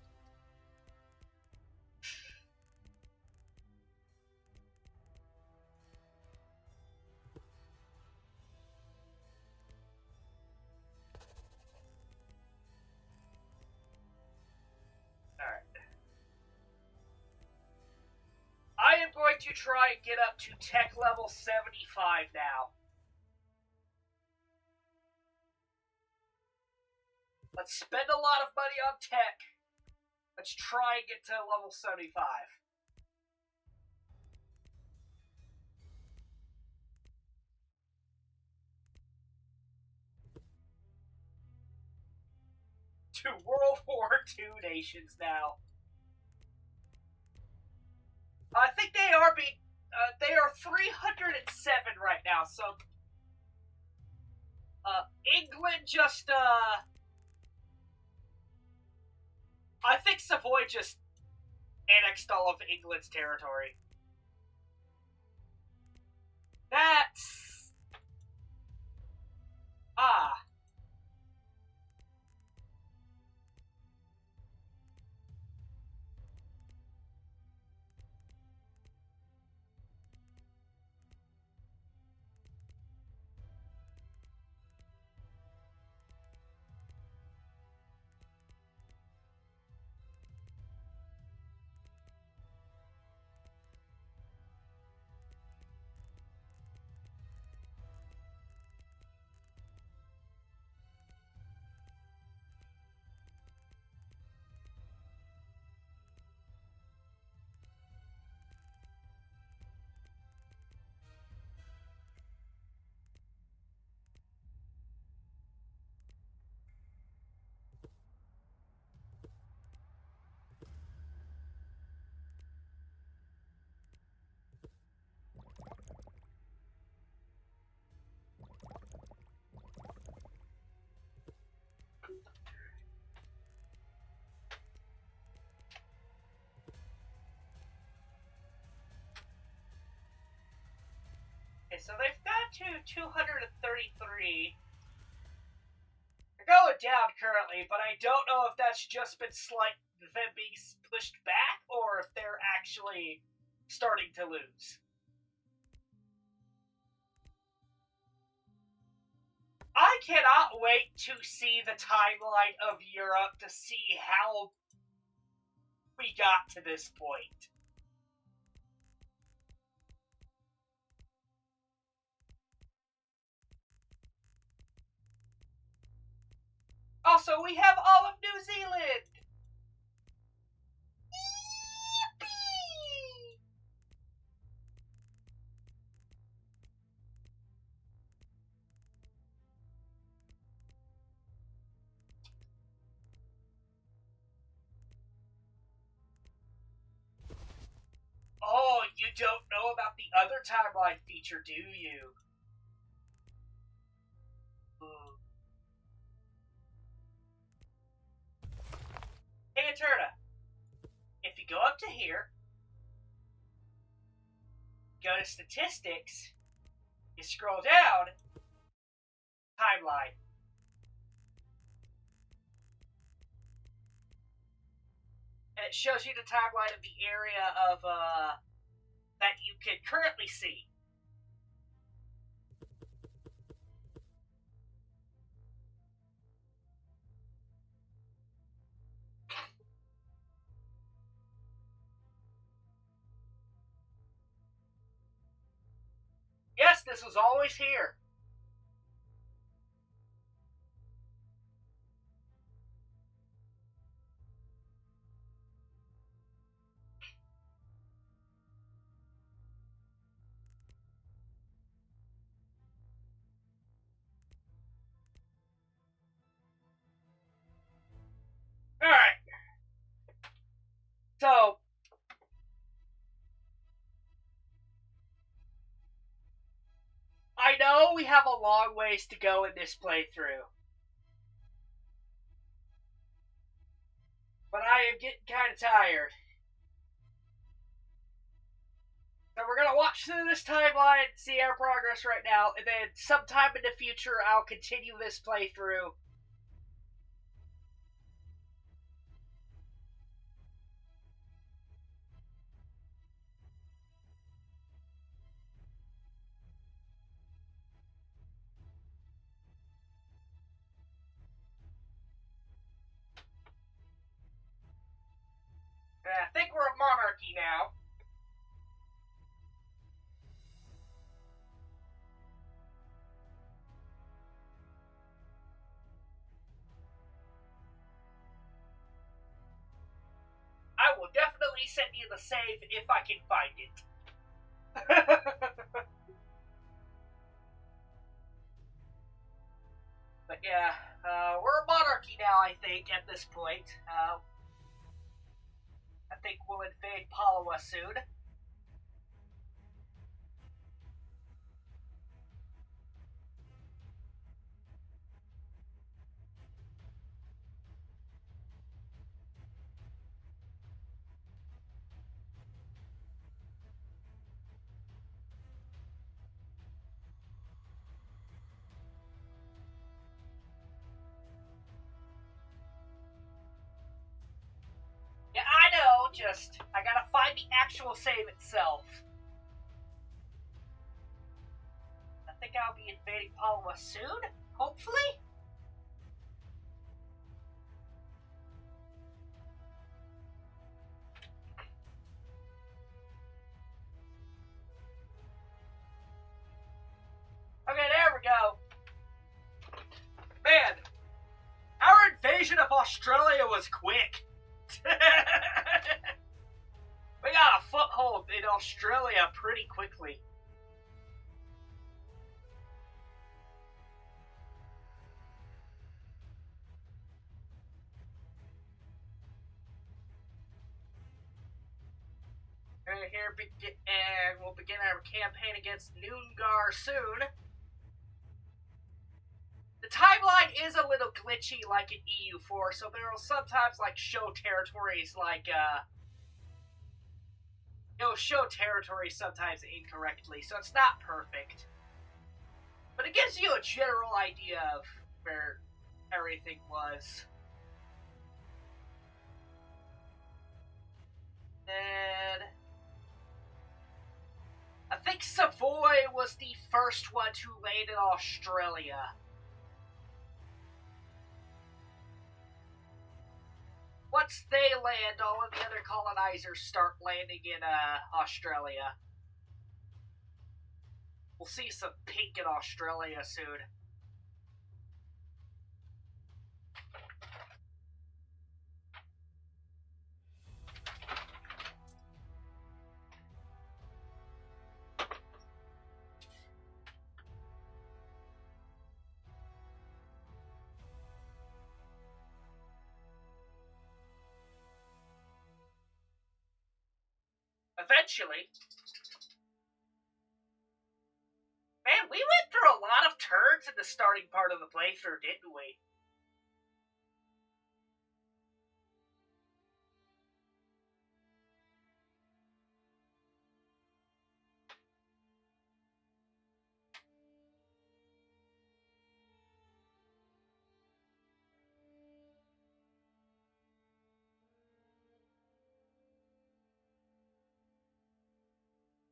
I am going to try and get up to tech level 75 now. Let's spend a lot of money on tech. Let's try and get to level 75. To World War II nations now. I think they are they are 307 right now, so England just I think Savoy just annexed all of England's territory. That's so they've got to 233. They're going down currently, but I don't know if that's just been them being pushed back, or if they're actually starting to lose. I cannot wait to see the timeline of Europe to see how we got to this point. Also, we have all of New Zealand! Yippee! Oh, you don't know about the other timeline feature, do you? Hey, Eterna. If you go up to here, go to statistics, you scroll down, timeline. And it shows you the timeline of the area of, that you can currently see. Yes, this was always here. Alright. So, I know we have a long ways to go in this playthrough. But I am getting kind of tired. So we're going to watch through this timeline, see our progress right now, and then sometime in the future I'll continue this playthrough. I think we're a monarchy now. I will definitely send you the save if I can find it. But yeah, we're a monarchy now, I think, at this point. I think we'll invade Palawa soon. Yeah, I know, just, I gotta find the actual save itself. I think I'll be invading Palawa soon, hopefully? Okay, there we go. Man, our invasion of Australia was quick. We got a foothold in Australia pretty quickly. And we'll begin our campaign against Noongar soon. The timeline is a little glitchy like in EU4, so there will sometimes show territories it'll show territories sometimes incorrectly, so it's not perfect. But it gives you a general idea of where everything was. And I think Savoy was the first one to land in Australia. Once they land, all of the other colonizers start landing in Australia. We'll see some pink in Australia soon. Eventually. Man, we went through a lot of turns in the starting part of the playthrough, didn't we?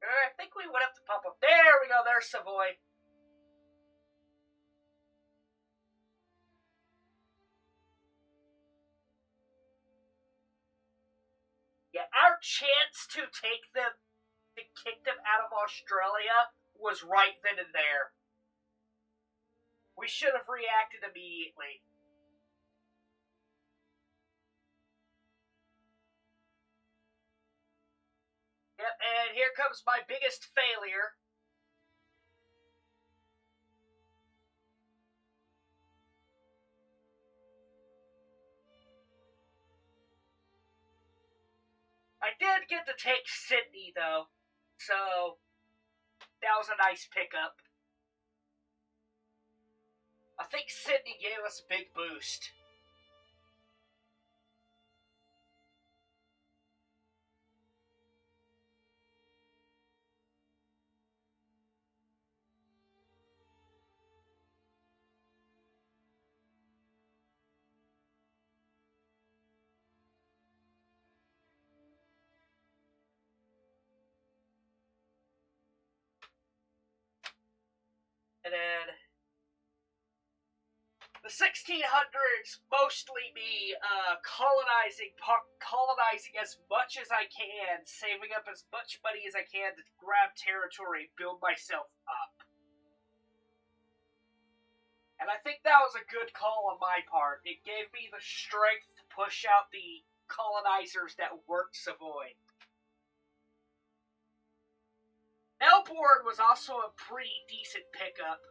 I think we went up to pop up. There we go, there's Savoy. Yeah, our chance to take them, to kick them out of Australia was right then and there. We should have reacted immediately. Yep, and here comes my biggest failure. I did get to take Sydney, though, so that was a nice pickup. I think Sydney gave us a big boost. And then the 1600s mostly me colonizing as much as I can, saving up as much money as I can to grab territory, build myself up. And I think that was a good call on my part. It gave me the strength to push out the colonizers that weren't Savoy. Melbourne was also a pretty decent pickup.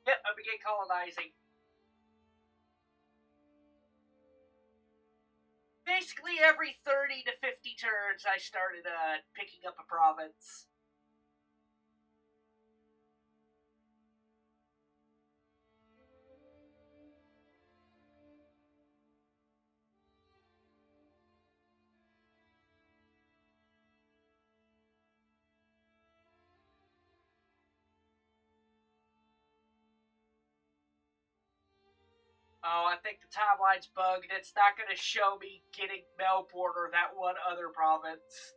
Yep, I began colonizing. Basically every 30 to 50 turns, I started picking up a province. Oh, I think the timeline's bugged. It's not going to show me getting Melbourne or that one other province.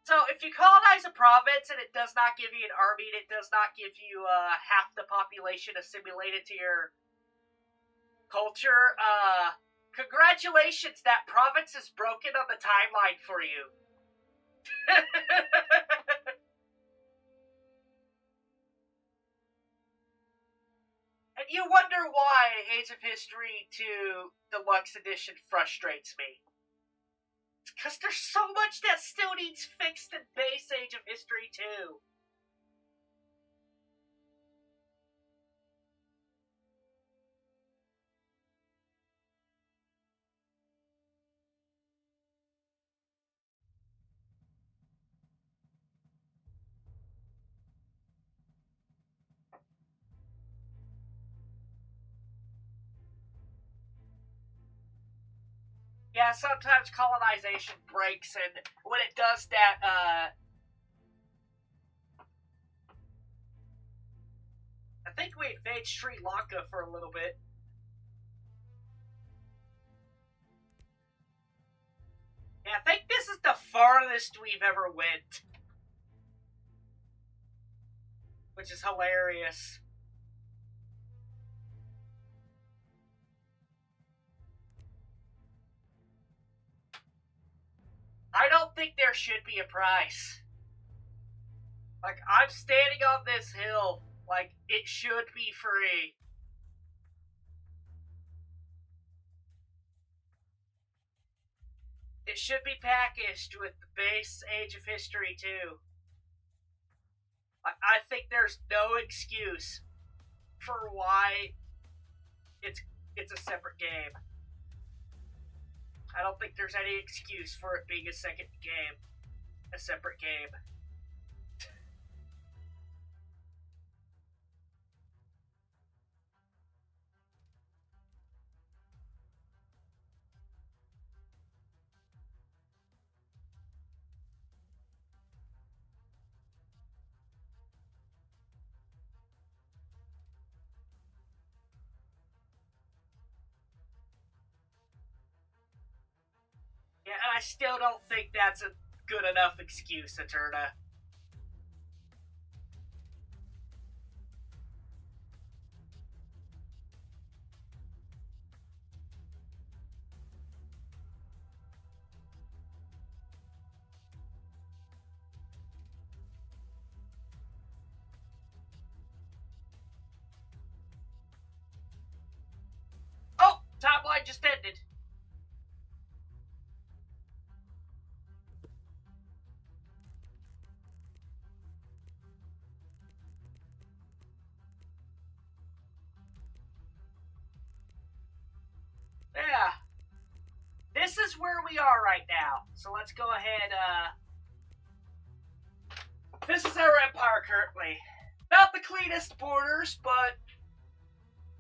So, if you colonize a province and it does not give you an army and it does not give you half the population assimilated to your culture, congratulations, that province is broken on the timeline for you. And you wonder why Age of History 2 Deluxe Edition frustrates me. It's because there's so much that still needs fixed in base Age of History 2. Yeah, sometimes colonization breaks, and when it does that, I think we invade Sri Lanka for a little bit. Yeah, I think this is the farthest we've ever went. Which is hilarious. I don't think there should be a price. Like, I'm standing on this hill. Like, it should be free. It should be packaged with the base Age of History, too. I think there's no excuse for why it's a separate game. I don't think there's any excuse for it being a second game. A separate game. Yeah, and I still don't think that's a good enough excuse, Eterna. Oh, timeline just ended. Yeah. This is where we are right now. So let's go ahead, this is our empire currently. Not the cleanest borders, but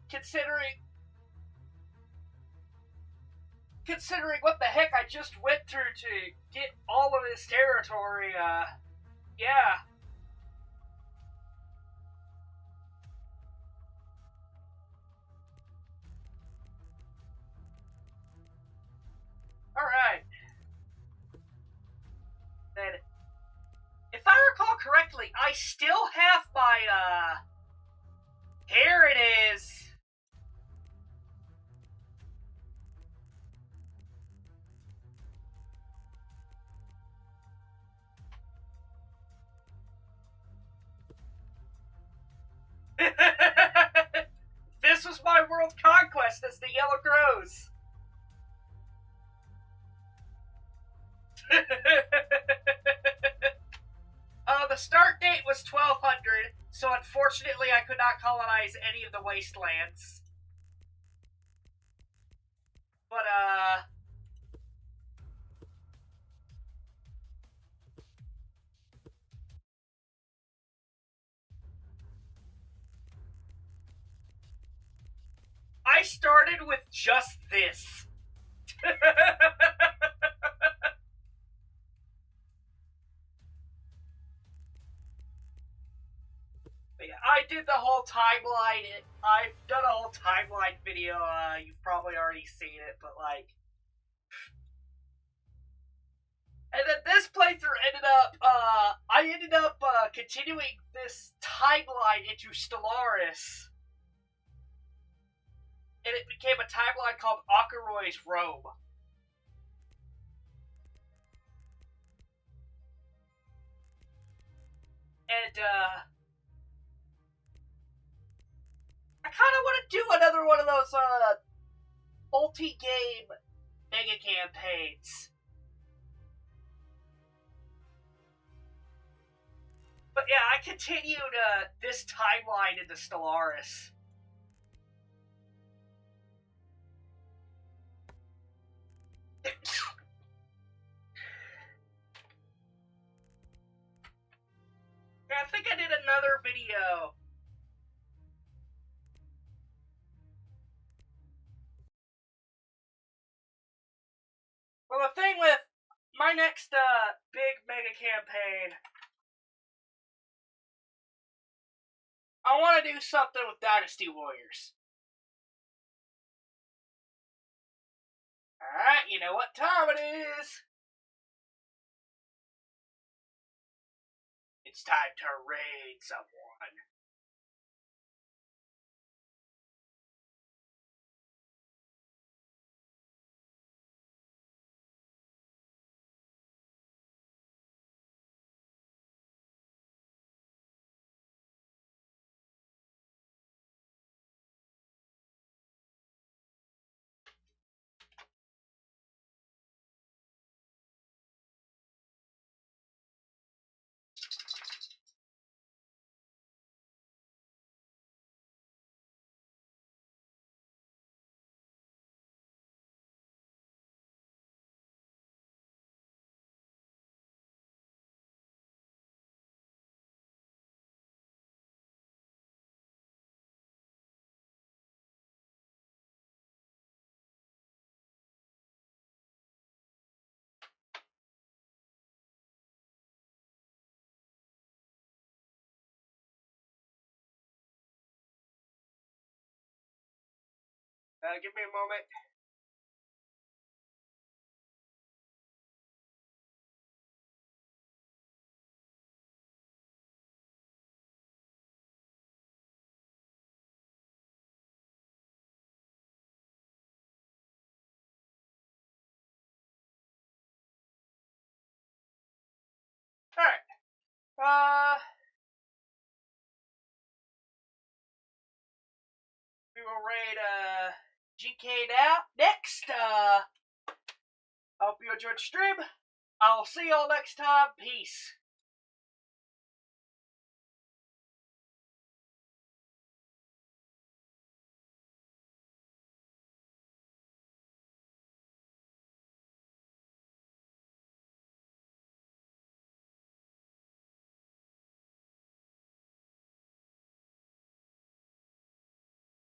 considering what the heck I just went through to get all of this territory, yeah. Alright. Then, if I recall correctly, I still have my, here it is. This was my world conquest as the yellow grows. The start date was 1200, so unfortunately I could not colonize any of the wastelands. But, I started with just this. I did the whole timeline. I've done a whole timeline video. You've probably already seen it, but like, and then this playthrough ended up. I ended up continuing this timeline into Stellaris, and it became a timeline called Akaroy's Rome. And I kind of want to do another one of those multi-game mega campaigns. But yeah, I continued this timeline into Stellaris. Yeah, I think I did another video my next big mega campaign, I want to do something with Dynasty Warriors. Alright, you know what time it is. It's time to raid someone. Give me a moment. Alright. We will raid GK now. Next, I hope you enjoyed the stream. I'll see y'all next time. Peace.